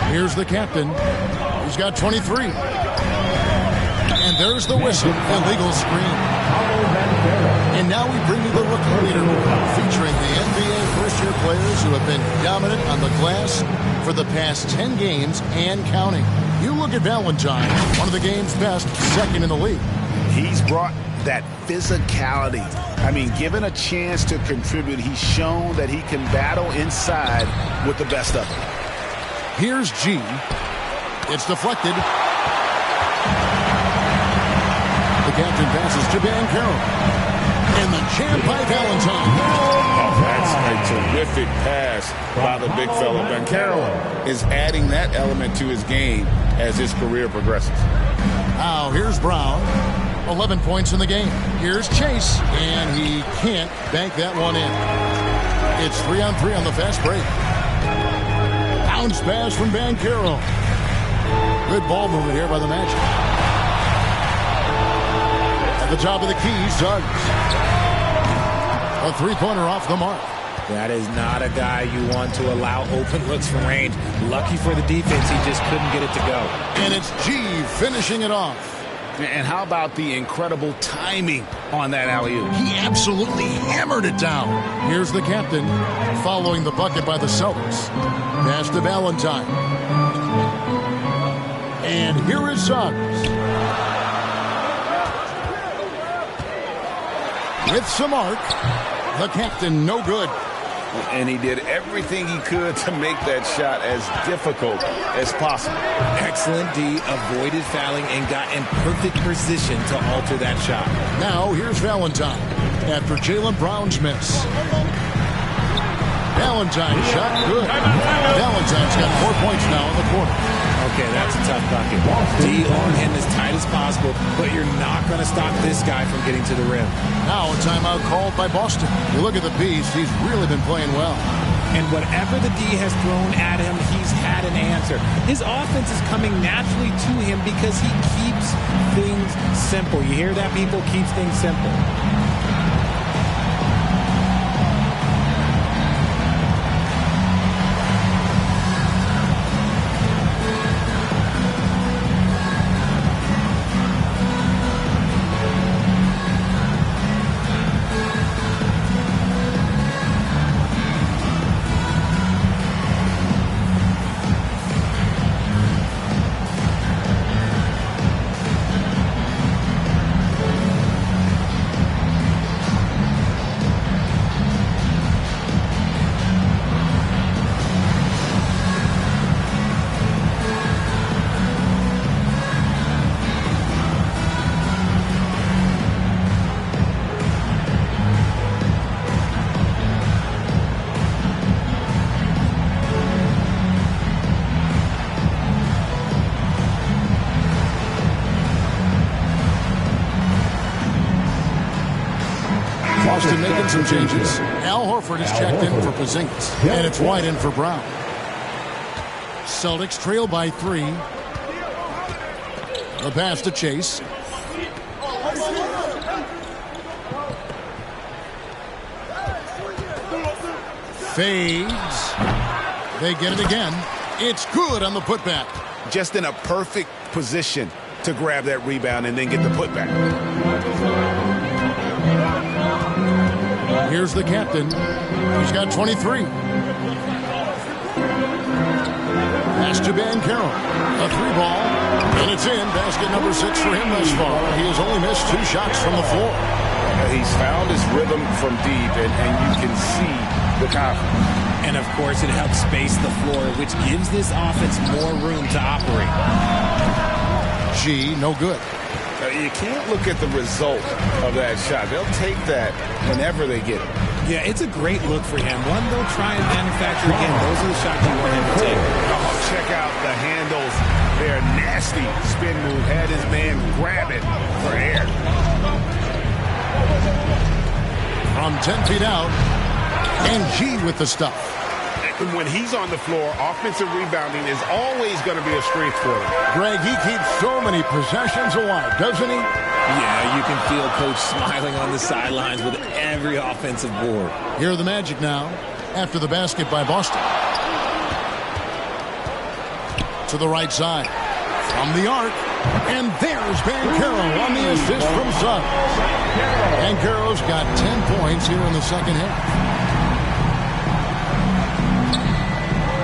Here's the captain. He's got 23. And there's the whistle, illegal screen. And now we bring you the rookie leaderboard, featuring the NBA first-year players who have been dominant on the glass for the past 10 games and counting. You look at Valentine, one of the game's best, second in the league. He's brought that physicality. I mean, given a chance to contribute, he's shown that he can battle inside with the best of them. Here's G. It's deflected. The captain passes to Banchero. And the champ by Valentine. Oh, that's a terrific pass by the big fella. Banchero is adding that element to his game as his career progresses. Now, here's Brown. 11 points in the game. Here's Chase, and he can't bank that one in. It's 3-on-3 on the fast break. Bounce pass from Banchero. Good ball movement here by the Magic. At the top of the key, Suggs. A three-pointer off the mark. That is not a guy you want to allow open looks from range. Lucky for the defense, he just couldn't get it to go. And it's G finishing it off. And how about the incredible timing on that alley-oop? He absolutely hammered it down. Here's the captain following the bucket by the Celtics. Pass to Valentine. And here is Suggs. With some arc, the captain no good. And he did everything he could to make that shot as difficult as possible. Excellent D, avoided fouling and got in perfect position to alter that shot. Now here's Valentine after Jaylen Brown's miss. Valentine's shot good. Valentine's got 4 points now in the quarter. Okay, that's a tough bucket. D on him as tight as possible, but you're not going to stop this guy from getting to the rim. Now a timeout called by Boston. You look at the piece, he's really been playing well. And whatever the D has thrown at him, he's had an answer. His offense is coming naturally to him because he keeps things simple. You hear that, people? Keeps things simple. Boston making some changes. Al Horford is checked in for Porzingis, and it's White in for Brown. Celtics trail by 3. The pass to Chase. Fades. They get it again. It's good on the putback. Just in a perfect position to grab that rebound and then get the putback. Here's the captain. He's got 23. Pass to Banchero. A 3-ball. And it's in. Basket number 6 for him thus far. He has only missed 2 shots from the floor. He's found his rhythm from deep, and you can see the confidence. And, of course, it helps space the floor, which gives this offense more room to operate. G, no good. You can't look at the result of that shot. They'll take that whenever they get it. Yeah, it's a great look for him. One they'll try and manufacture again. Those are the shots you want him to take. Oh, check out the handles. They're nasty. Spin move. Had his man grab it for air. From 10 feet out, and G with the stuff. When he's on the floor, offensive rebounding is always going to be a strength for him. Greg, he keeps so many possessions alive, doesn't he? Yeah, you can feel Coach smiling on the sidelines with every offensive board. Here are the Magic now after the basket by Boston. To the right side. From the arc. And there's Banchero on the assist from Suggs. Banchero's got 10 points here in the second half.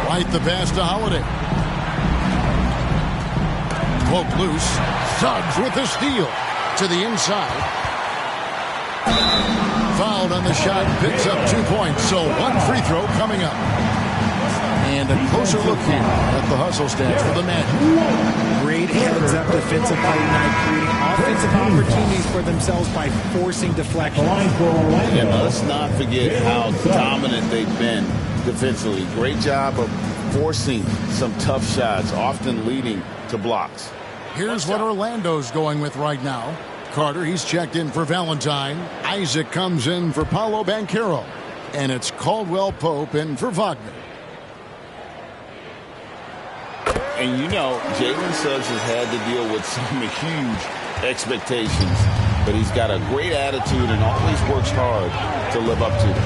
White the pass to Holiday. Poke loose. Suggs with the steal. To the inside. Fouled on the shot. Picks up 2 points. So one free throw coming up. And a closer look here at the hustle stats for the Magic. Great heads-up defensive play tonight, creating offensive opportunities for themselves by forcing deflection. And let's not forget how dominant they've been defensively. Great job of forcing some tough shots, often leading to blocks. Here's what Orlando's going with right now. Carter, he's checked in for Valentine. Isaac comes in for Paolo Banchero. And it's Caldwell Pope in for Wagner. And you know, Jalen Suggs has had to deal with some huge expectations, but he's got a great attitude and always works hard to live up to them.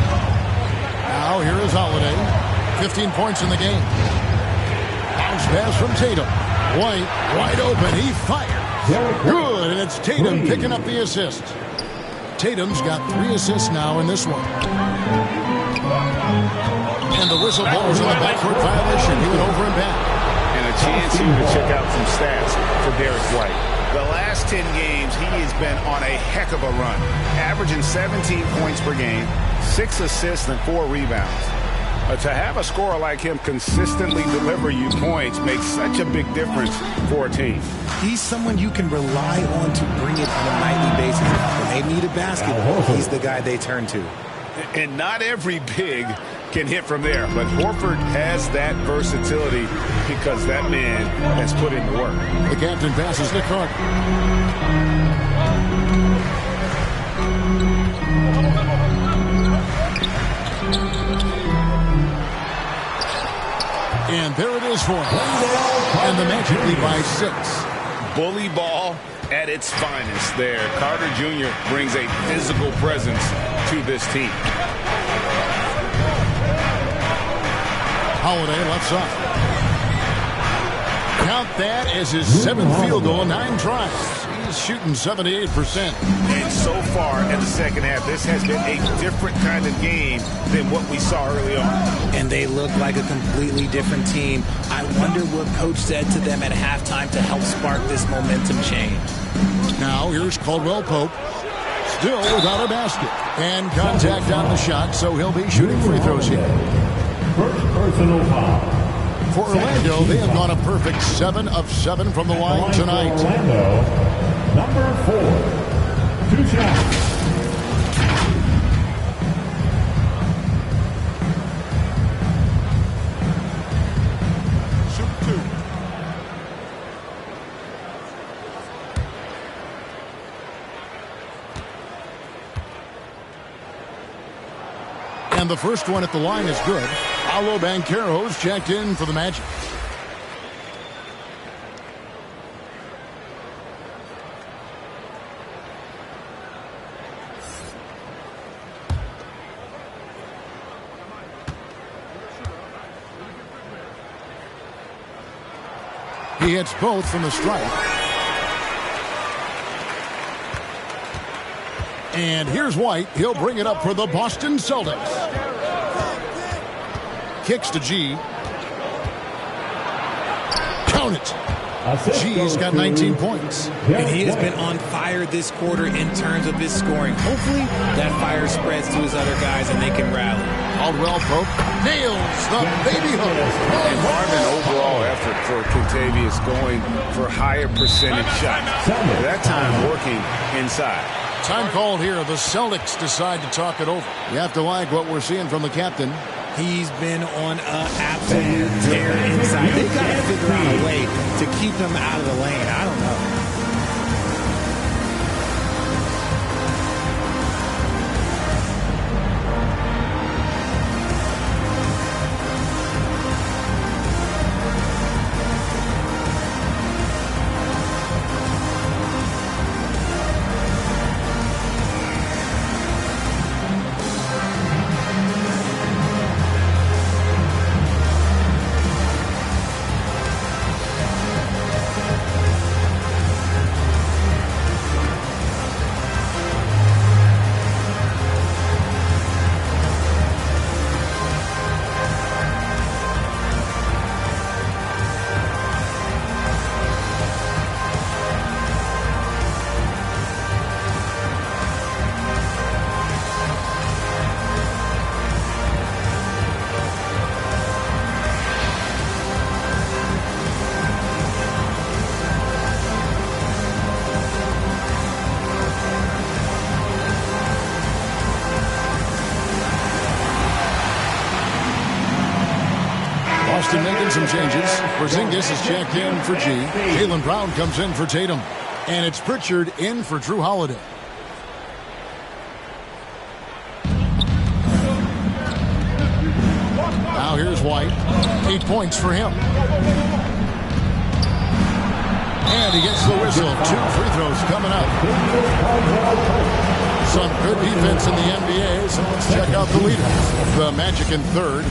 Now here is Holiday. 15 points in the game. Bounce pass from Tatum. White, wide open. He fires. Good, and it's Tatum picking up the assist. Tatum's got 3 assists now in this one. And the whistle blows on the backcourt violation. He went over and back. And a chance here to check out some stats for Derek White. The last 10 games, he has been on a heck of a run, averaging 17 points per game, 6 assists, and 4 rebounds. To have a scorer like him consistently deliver you points makes such a big difference for a team. He's someone you can rely on to bring it on a nightly basis. When they need a basket, he's the guy they turn to. And not every big can hit from there, but Horford has that versatility because that man has put in the work. The captain passes to Carter. And there it is for him. And the Magic lead by 6. Bully ball at its finest there. Carter Jr. brings a physical presence to this team. Holiday left side. Count that as his 7th field goal, 9 tries. He's shooting 78%. And so far in the second half, this has been a different kind of game than what we saw early on. And they look like a completely different team. I wonder what Coach said to them at halftime to help spark this momentum change. Now here's Caldwell Pope. Still without a basket. And contact on the shot, so he'll be shooting free throws here. First personal foul. For Orlando, they have gone a perfect 7 of 7 from the line tonight. Orlando, number 4, 2 shots. And the first one at the line is good. Paolo Banchero's checked in for the Magic. He hits both from the stripe. And here's White. He'll bring it up for the Boston Celtics. Kicks to G. Count it. G's got 19 points. And he has been on fire this quarter in terms of his scoring. Hopefully that fire spreads to his other guys and they can rally. Caldwell Pope nails the baby hook. And Marvin, overall effort for Kentavious going for higher percentage shots. That time working inside. Time called here. The Celtics decide to talk it over. You have to like what we're seeing from the captain. He's been on an absolute tear inside. They've got to figure out a way to keep him out of the lane. I don't know. Boston making some changes. Porzingis is checked in for G. Jaylen Brown comes in for Tatum. And it's Pritchard in for Drew Holiday. Now here's White. 8 points for him. And he gets the whistle. 2 free throws coming up. Some good defense in the NBA, so let's check out the leaders. The Magic in third.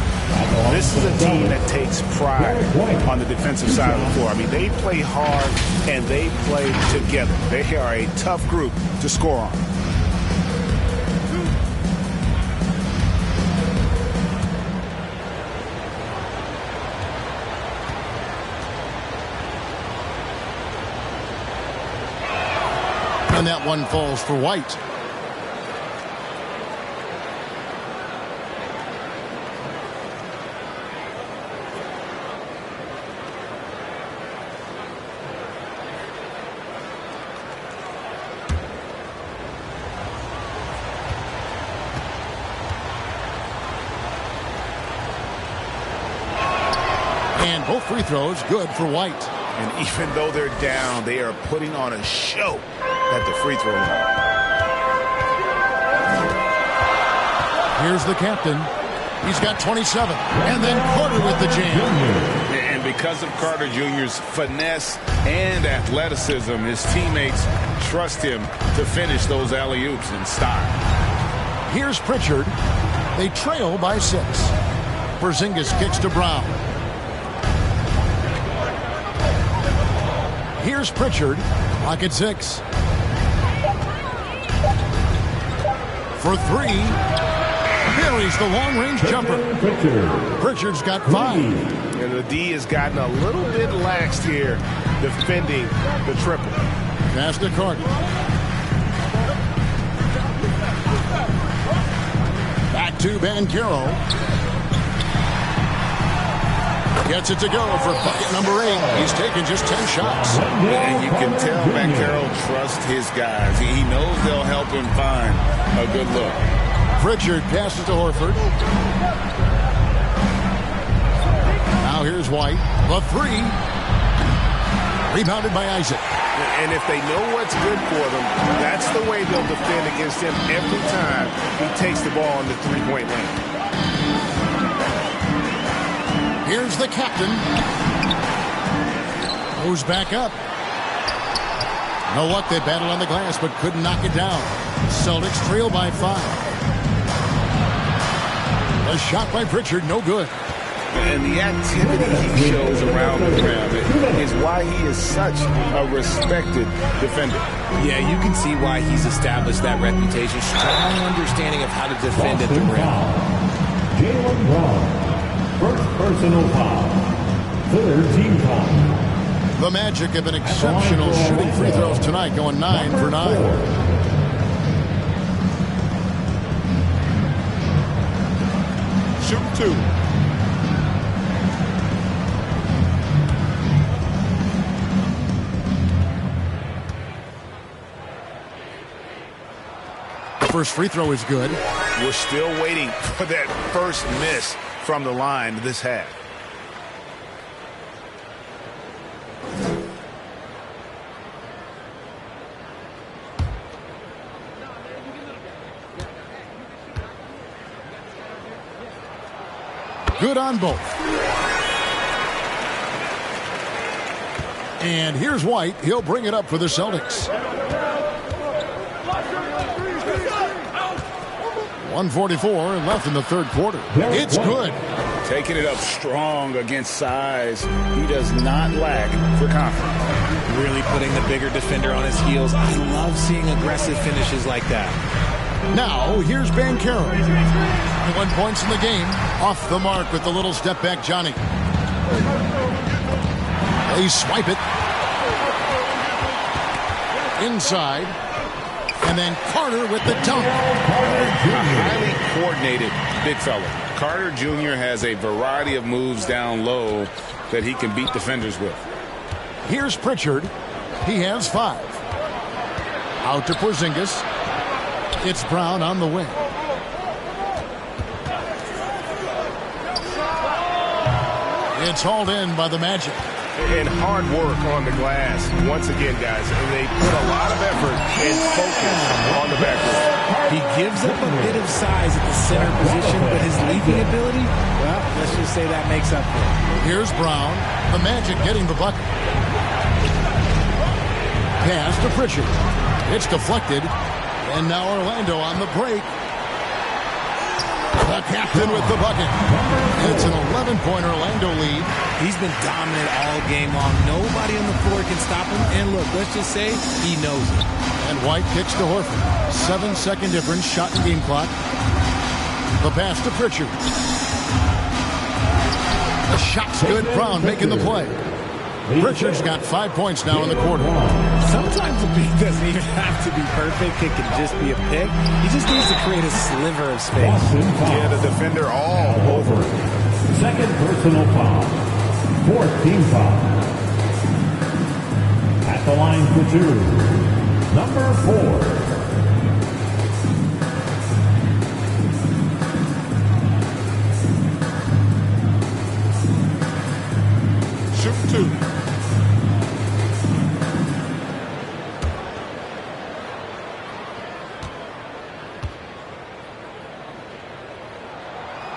This is a team that takes pride on the defensive side of the floor. I mean, they play hard and they play together. They are a tough group to score on. And that one falls for White. And both free throws good for White. And even though they're down, they are putting on a show at the free throw line. Here's the captain. He's got 27. And then Carter with the jam. And because of Carter Jr.'s finesse and athleticism, his teammates trust him to finish those alley-oops in style. Here's Pritchard. They trail by 6. Porzingis kicks to Brown. Here's Pritchard. Clock at 6. For 3. Buries the long-range jumper. Pritchard's got 5. And the D has gotten a little bit laxed here defending the triple. Pass to Carter. Back to Banchero. Gets it to go for bucket number 8. He's taken just 10 shots. And you can tell Banchero trusts his guys. He knows they'll help him find a good look. Pritchard passes to Horford. Now here's White. The 3. Rebounded by Isaac. And if they know what's good for them, that's the way they'll defend against him every time he takes the ball in the three-point lane. Here's the captain. Goes back up. No luck. They battled on the glass, but couldn't knock it down. Celtics trail by 5. A shot by Pritchard, no good. And the activity he shows around the rim is why he is such a respected defender. Yeah, you can see why he's established that reputation. Strong understanding of how to defend at the rim. Jaylen Brown. First personal foul. Third team foul. The Magic have been exceptional shooting free throws tonight, going 9 for 9. Shoot 2. First free throw is good. We're still waiting for that first miss from the line this half. Good on both. And here's White. He'll bring it up for the Celtics. 1:44 left in the third quarter. It's good. Taking it up strong against size. He does not lack for confidence. Really putting the bigger defender on his heels. I love seeing aggressive finishes like that. Now, here's Banchero. 21 points in the game. Off the mark with the little step back, Johnny. They swipe it. Inside. And then Carter with the dunk. A highly coordinated big fella. Carter Jr. has a variety of moves down low that he can beat defenders with. Here's Pritchard. He has 5. Out to Porzingis. It's Brown on the wing. It's hauled in by the Magic. And hard work on the glass. Once again, guys, they put a lot of effort and focus on the backcourt. He gives up a bit of size at the center position, but his leaping ability, well, let's just say that makes up for it. Here's Brown. The Magic getting the bucket. Pass to Pritchard. It's deflected. And now Orlando on the break. The captain with the bucket. It's an 11-point Orlando lead. He's been dominant all game long. Nobody on the floor can stop him. And look, let's just say he knows it. And White kicks to Horford. 7-second difference, shot in game clock. The pass to Pritchard. The shot's good. Brown making the play. Pritchard's got 5 points now in the quarter. Sometimes the beat doesn't even have to be perfect. It can just be a pick. He just needs to create a sliver of space. Yeah, the defender all over it. Second personal foul. Fourth team foul. At the line for two. Number 4. Shoot two.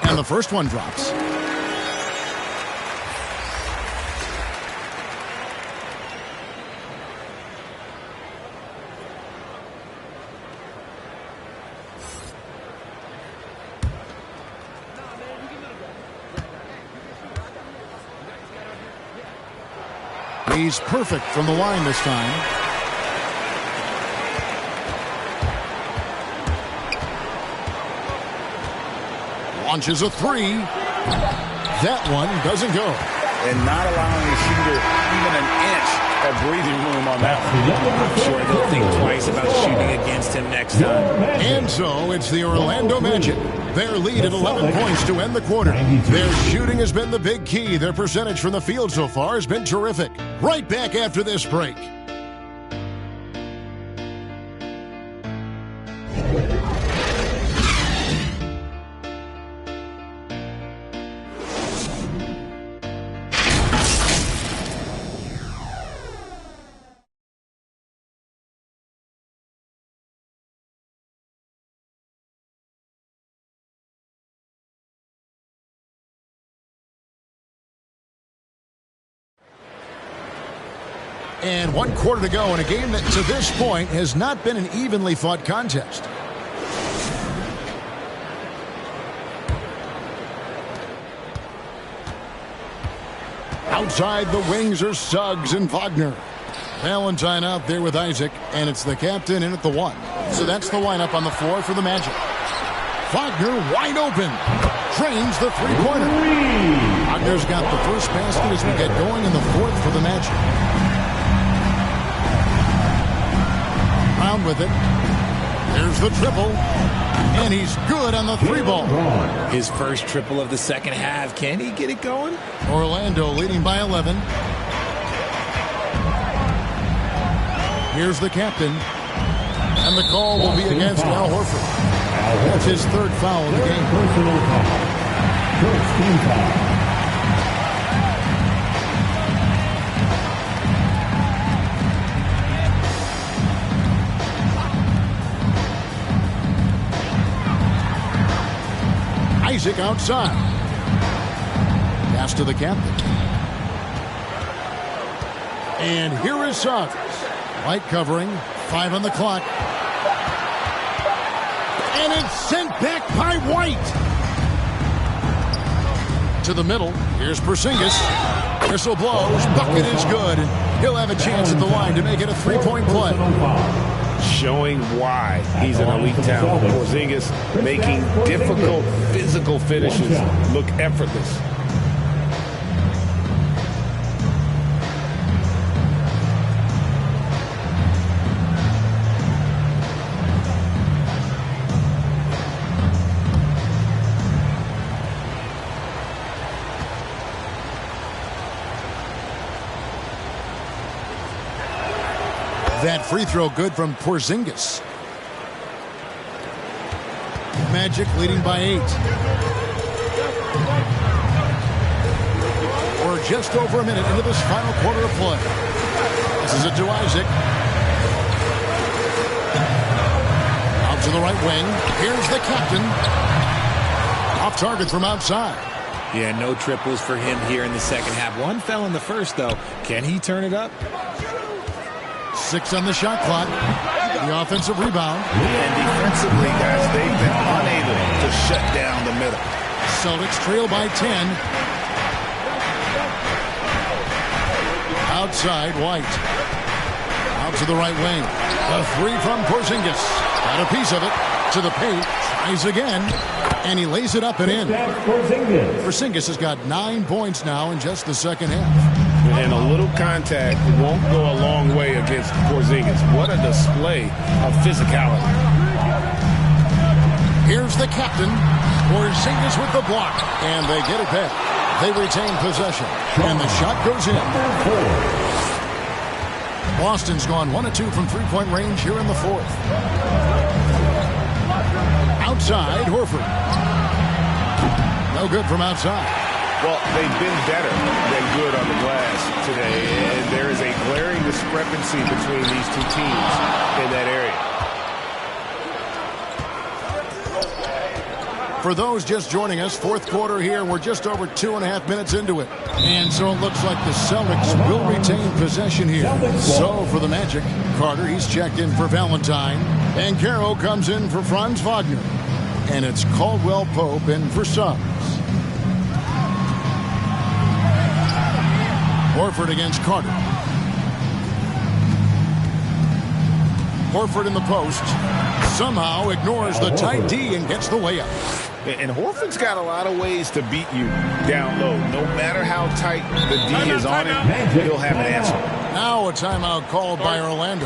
And the first one drops. He's perfect from the line this time. Launches a three. That one doesn't go. And not allowing the shooter even an inch of breathing room on that one. I'm sure they'll think twice about shooting against him next time. And so it's the Orlando Magic. Their lead at 11 points to end the quarter. Their shooting has been the big key. Their percentage from the field so far has been terrific. Right back after this break. And 1 quarter to go in a game that to this point has not been an evenly fought contest. Outside the wings are Suggs and Wagner. Valentine out there with Isaac, and it's the captain in at the 1. So that's the lineup on the floor for the Magic. Wagner wide open. Trains the three-pointer. Wagner's got the first basket as we get going in the 4th for the Magic. Brown with it. There's the triple. And he's good on the 3-ball. His first triple of the second half. Can he get it going? Orlando leading by 11. Here's the captain. And the call will be against Al Horford. That's his 3rd foul of the game. Personal foul. First team foul. Isaac outside. Pass to the captain. And here is Suggs. White covering. 5 on the clock. And it's sent back by White. To the middle. Here's Porzingis. Whistle blows. Bucket is good. He'll have a chance at the line to make it a 3-point play. Showing why he's an elite talent. Porzingis making difficult physical finishes look effortless. That free throw good from Porzingis. Magic leading by 8. We're just over a minute into this final quarter of play. This is it to Isaac. Out to the right wing. Here's the captain. Off target from outside. Yeah, no triples for him here in the second half. One fell in the first, though. Can he turn it up? 6 on the shot clock. The offensive rebound. And defensively, guys, they've been unable to shut down the middle. Celtics trail by 10. Outside, White. Out to the right wing. A 3 from Porzingis. Got a piece of it. To the paint. Tries again. And he lays it up and in. Porzingis has got 9 points now in just the second half. And a little contact won't go a long way against Porzingis. What a display of physicality. Here's the captain. Porzingis with the block. And they get it back. They retain possession. And the shot goes in. Boston's gone 1 of 2 from three-point range here in the fourth. Outside, Horford. No good from outside. Well, they've been better than good on the glass today, and there is a glaring discrepancy between these two teams in that area. For those just joining us, fourth quarter here, we're just over 2.5 minutes into it. And so it looks like the Celtics will retain possession here. So for the Magic, Carter, he's checked in for Valentine. And Caro comes in for Franz Wagner. And it's Caldwell Pope in for Suggs. Horford against Carter. Horford in the post. Somehow ignores the tight D and gets the layup. And Horford's got a lot of ways to beat you down low. No matter how tight the D is on him, he'll have an answer. Now a timeout called by Orlando.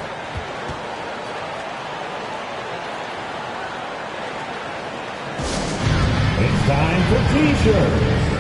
It's time for T-shirts.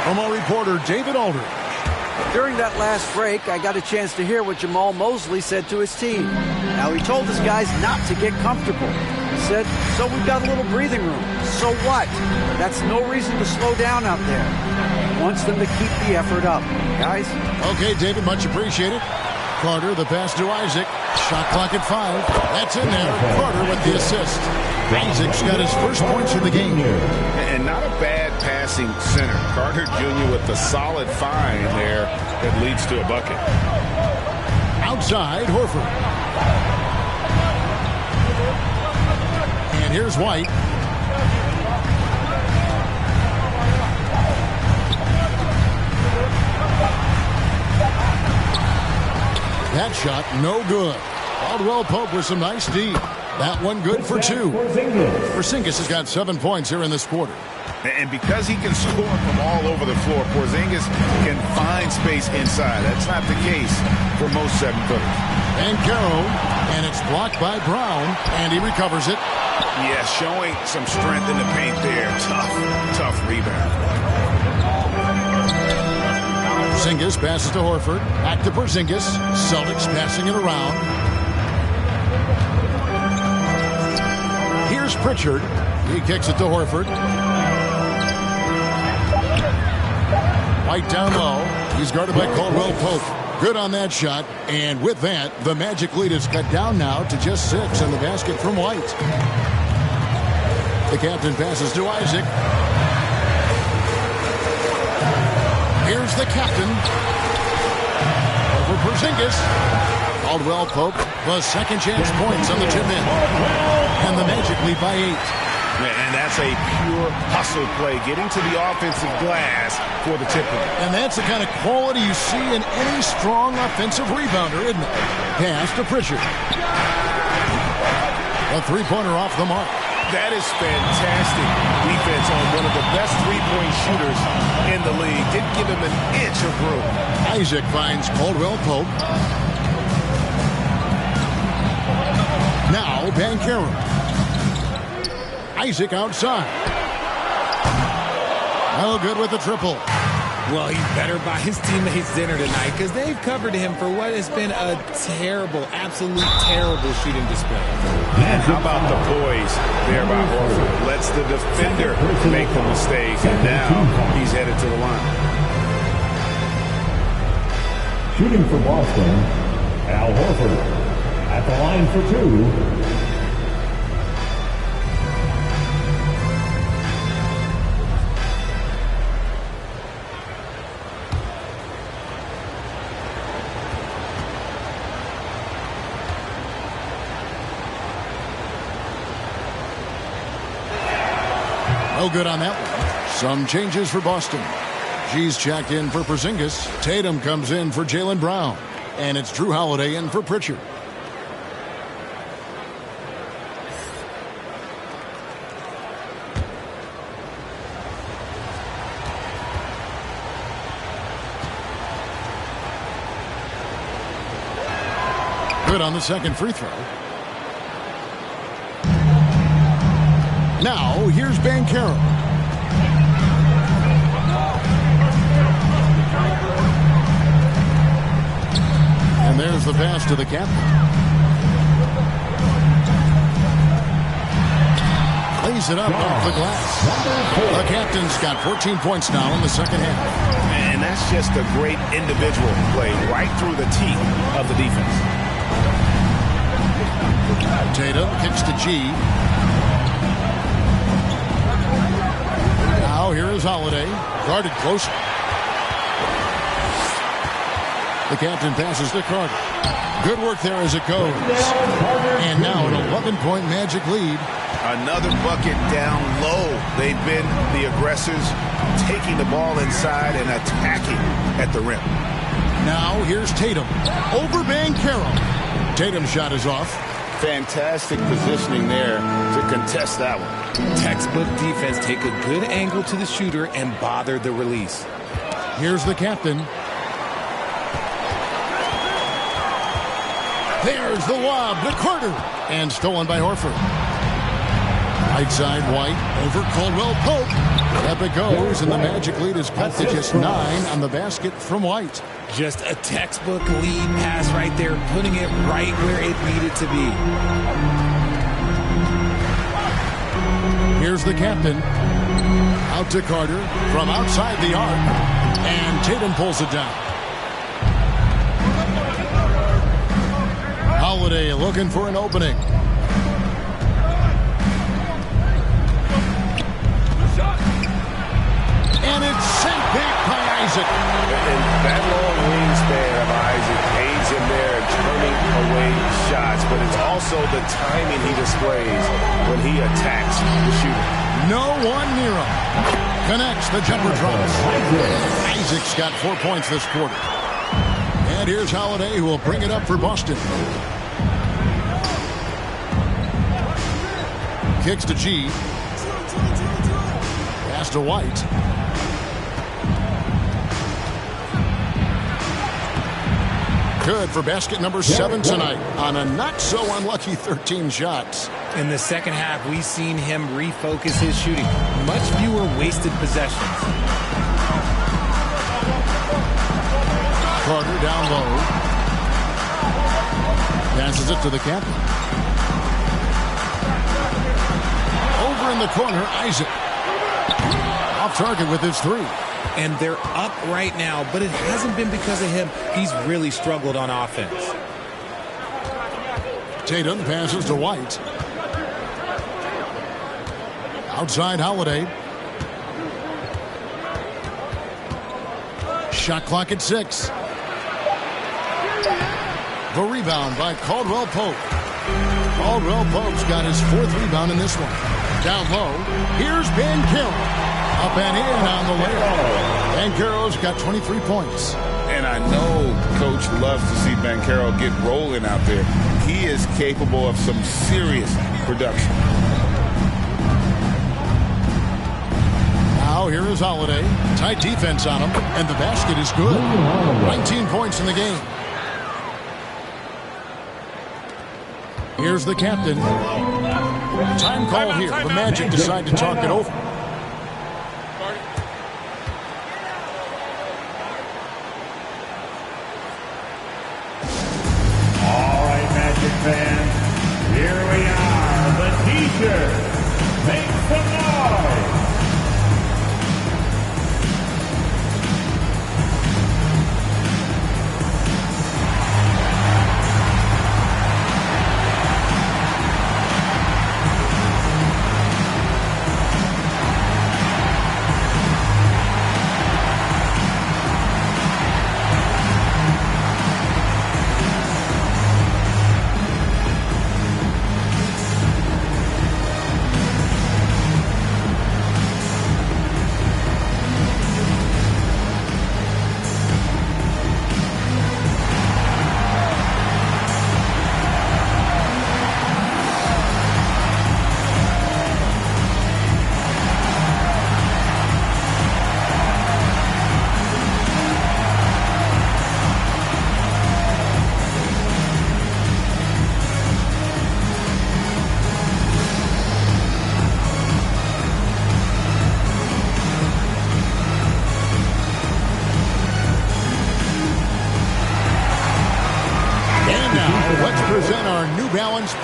From our reporter, David Aldridge. During that last break, I got a chance to hear what Jamal Mosley said to his team. Now, he told his guys not to get comfortable. He said, so we've got a little breathing room. So what? That's no reason to slow down out there. He wants them to keep the effort up. Guys? Okay, David, much appreciated. Carter, the pass to Isaac. Shot clock at 5. That's in there. Carter with the assist. Isaac's got his first points in the game. And not a bad passing center. Carter Jr. with the solid find there that leads to a bucket. Outside, Horford. And here's White. That shot, no good. Caldwell Pope with some nice D. That one good for 2. Porzingis has got 7 points here in this quarter. And because he can score from all over the floor, Porzingis can find space inside. That's not the case for most 7-footers. And Caro, and it's blocked by Brown, and he recovers it. Yeah, showing some strength in the paint there. Tough rebound. Porzingis passes to Horford. Back to Porzingis. Celtics passing it around. Here's Pritchard. He kicks it to Horford. White down low. He's guarded by Caldwell Pope. Good on that shot. And with that, the Magic lead is cut down now to just 6 in the basket from White. The captain passes to Isaac. Here's the captain. Over Porzingis. Caldwell Pope plus second chance points on the tip in. And the Magic lead by 8. And that's a pure hustle play, getting to the offensive glass for the tip-in. And that's the kind of quality you see in any strong offensive rebounder, isn't it? Pass to Pritchard. A three-pointer off the mark. That is fantastic defense on one of the best three-point shooters in the league. Didn't give him an inch of room. Isaac finds Caldwell Pope. Now Banchero. Isaac outside. No good with the triple. Well, he better buy his teammates dinner tonight because they've covered him for what has been a terrible, absolute terrible shooting display. And how about the poise there by Horford? Lets the defender make the mistake, and now he's headed to the line. Shooting for Boston, Al Horford. At the line for 2. No good on that one. Some changes for Boston. G's checked in for Porzingis. Tatum comes in for Jaylen Brown. And it's Drew Holiday in for Pritchard. Good on the second free throw. Now, here's Banchero. And there's the pass to the captain. Lays it up off the glass. The captain's got 14 points now in the second half. And that's just a great individual play right through the teeth of the defense. Tatum kicks to G. Now here is Holiday. Guarded close. The captain passes to Carter. Good work there as it goes. And now an 11-point Magic lead. Another bucket down low. They've been the aggressors, taking the ball inside and attacking at the rim. Now here's Tatum. Over Banchero. Tatum's shot is off. Fantastic positioning there to contest that one. Textbook defense. Take a good angle to the shooter and bother the release. Here's the captain. There's the lob to Carter. And stolen by Horford. Right side, White over Caldwell Pope. Up it goes, and the Magic lead is cut to just 9 on the basket from White. Just a textbook lead pass right there, putting it right where it needed to be. Here's the captain. Out to Carter from outside the arc. And Tatum pulls it down. Holiday looking for an opening. And it's sent back by Isaac. And that long wingspan of Isaac aids him there in turning away shots, but it's also the timing he displays when he attacks the shooter. No one near him. Connects, the jumper drops. Isaac's got 4 points this quarter. And here's Holiday, who will bring it up for Boston. Kicks to G. Pass to White. Good for basket number 7 tonight on a not-so-unlucky 13 shots. In the second half, we've seen him refocus his shooting. Much fewer wasted possessions. Carter down low. Passes it to the captain. Over in the corner, Isaac. off target with his 3. And they're up right now, but it hasn't been because of him. He's really struggled on offense. Tatum passes to White. Outside Holiday. Shot clock at 6. The rebound by Caldwell Pope. Caldwell Pope's got his 4th rebound in this one. Down low, here's Banchero. Up and in on the layup. Banchero's got 23 points. And I know Coach loves to see Banchero get rolling out there. He is capable of some serious production. Now here is Holiday. Tight defense on him, and the basket is good. 19 points in the game. Here's the captain. Time call here. The Magic decide to talk it over. All right, Magic fans, here we are. The T-shirt. Make some noise.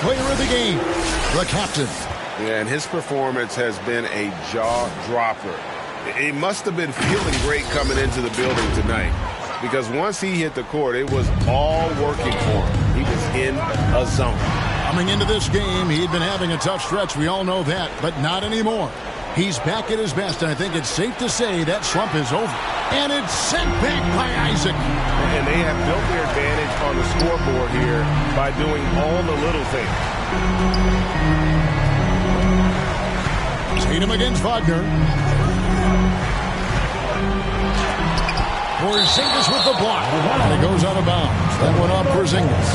Player of the game, the captain. Yeah, and his performance has been a jaw-dropper. He must have been feeling great coming into the building tonight because once he hit the court, it was all working for him. He was in a zone. Coming into this game, he'd been having a tough stretch. We all know that, but not anymore. He's back at his best, and I think it's safe to say that slump is over. And it's sent back by Isaac. And they have built their advantage on the scoreboard here by doing all the little things. Tatum against Wagner. Porzingis with the block. And it goes out of bounds. That one off Porzingis.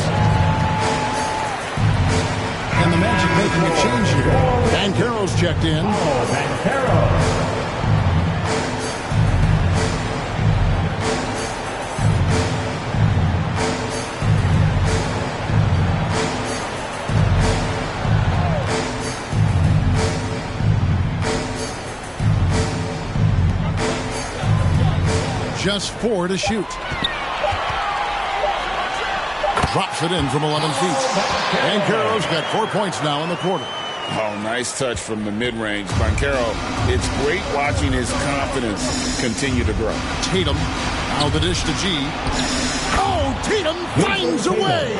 And the Magic making a change here. Banchero's checked in. Banchero. Just 4 to shoot. Drops it in from 11 feet. Banchero's got 4 points now in the quarter. Oh, nice touch from the mid-range. Banchero, it's great watching his confidence continue to grow. Tatum, now the dish to G. Oh, Tatum finds a way.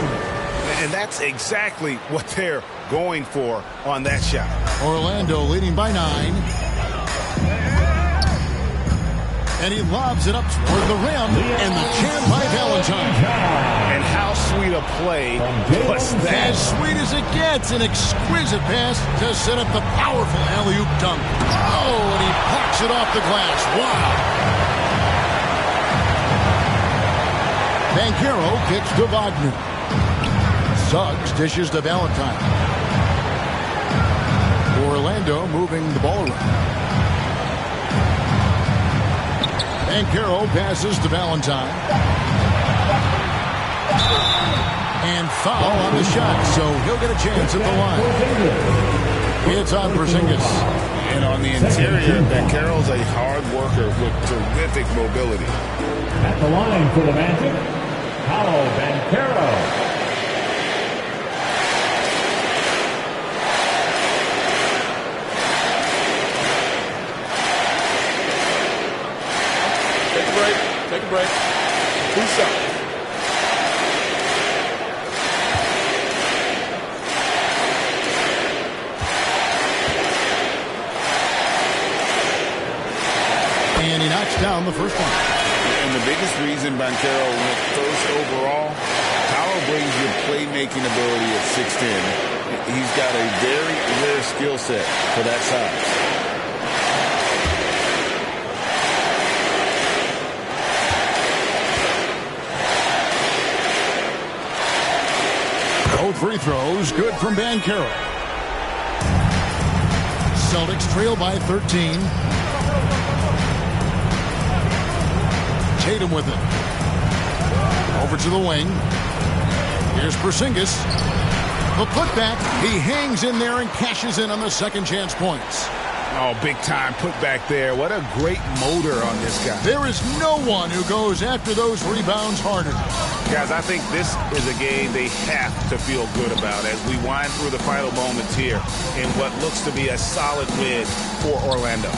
And that's exactly what they're going for on that shot. Orlando leading by 9. And he lobs it up toward the rim, and the jam by Valentine. And how sweet a play was that? As sweet as it gets, an exquisite pass to set up the powerful alley-oop dunk. Oh, and he pops it off the glass. Wow. Banchero kicks to Wagner. Suggs dishes to Valentine. Orlando moving the ball around. Banchero passes to Valentine. And foul on the shot, so he'll get a chance at the line. It's on Porzingis. And on the interior, Banchero's a hard worker with terrific mobility. At the line for the Magic, Paolo Banchero. knocks down the first one. And the biggest reason Banchero went first overall, Paolo brings your playmaking ability at 6'10". He's got a very rare skill set for that size. Both free throws good from Banchero. Celtics trail by 13. Tatum with it. Over to the wing. Here's Porzingis. The putback. He hangs in there and cashes in on the second chance points. Oh, big time putback there. What a great motor on this guy. There is no one who goes after those rebounds harder. Guys, I think this is a game they have to feel good about as we wind through the final moments here in what looks to be a solid win for Orlando.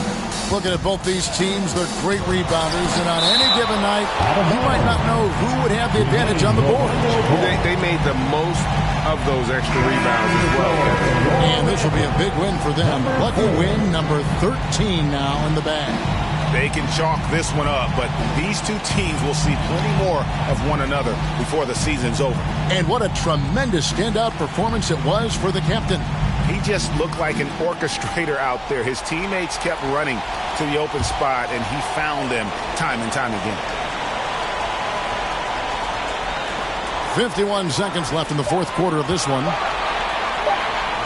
Looking at both these teams, they're great rebounders, and on any given night, you might not know who would have the advantage on the board. They made the most of those extra rebounds as well. And this will be a big win for them. Lucky win number 13 now in the bag. They can chalk this one up, but these two teams will see plenty more of one another before the season's over. And what a tremendous standout performance it was for the captain. He just looked like an orchestrator out there. His teammates kept running to the open spot, and he found them time and time again. 51 seconds left in the fourth quarter of this one.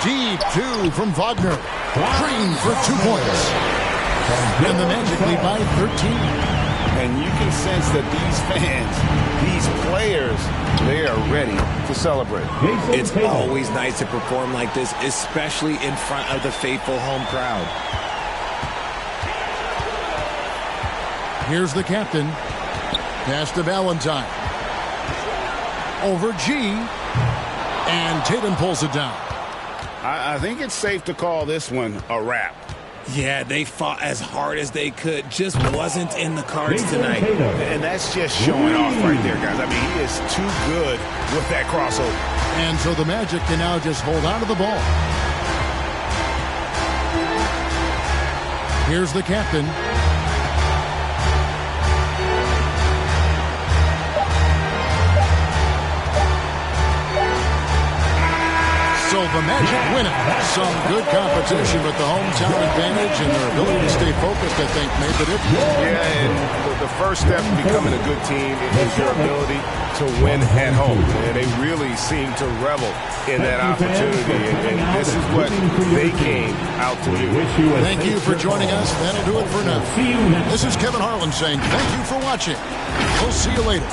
Deep two from Wagner. Green for 2 points. And the Magic lead by 13. And you can sense that these fans, these players, they are ready to celebrate. It's always nice to perform like this, especially in front of the faithful home crowd. Here's the captain. Pass to Valentine. Over G. And Tatum pulls it down. I think it's safe to call this one a wrap. Yeah, they fought as hard as they could. Just wasn't in the cards tonight. And that's just showing off right there, guys. I mean, he is too good with that crossover. And so the Magic can now just hold on to the ball. Here's the captain. So the Magic win it. Some good competition with the hometown advantage and their ability to stay focused, I think, made the difference. Yeah, and the first step in becoming a good team is your ability to win at home. And they really seem to revel in that opportunity. And this is what they came out to do. Thank you for joining us. That'll do it for now. This is Kevin Harlan saying thank you for watching. We'll see you later.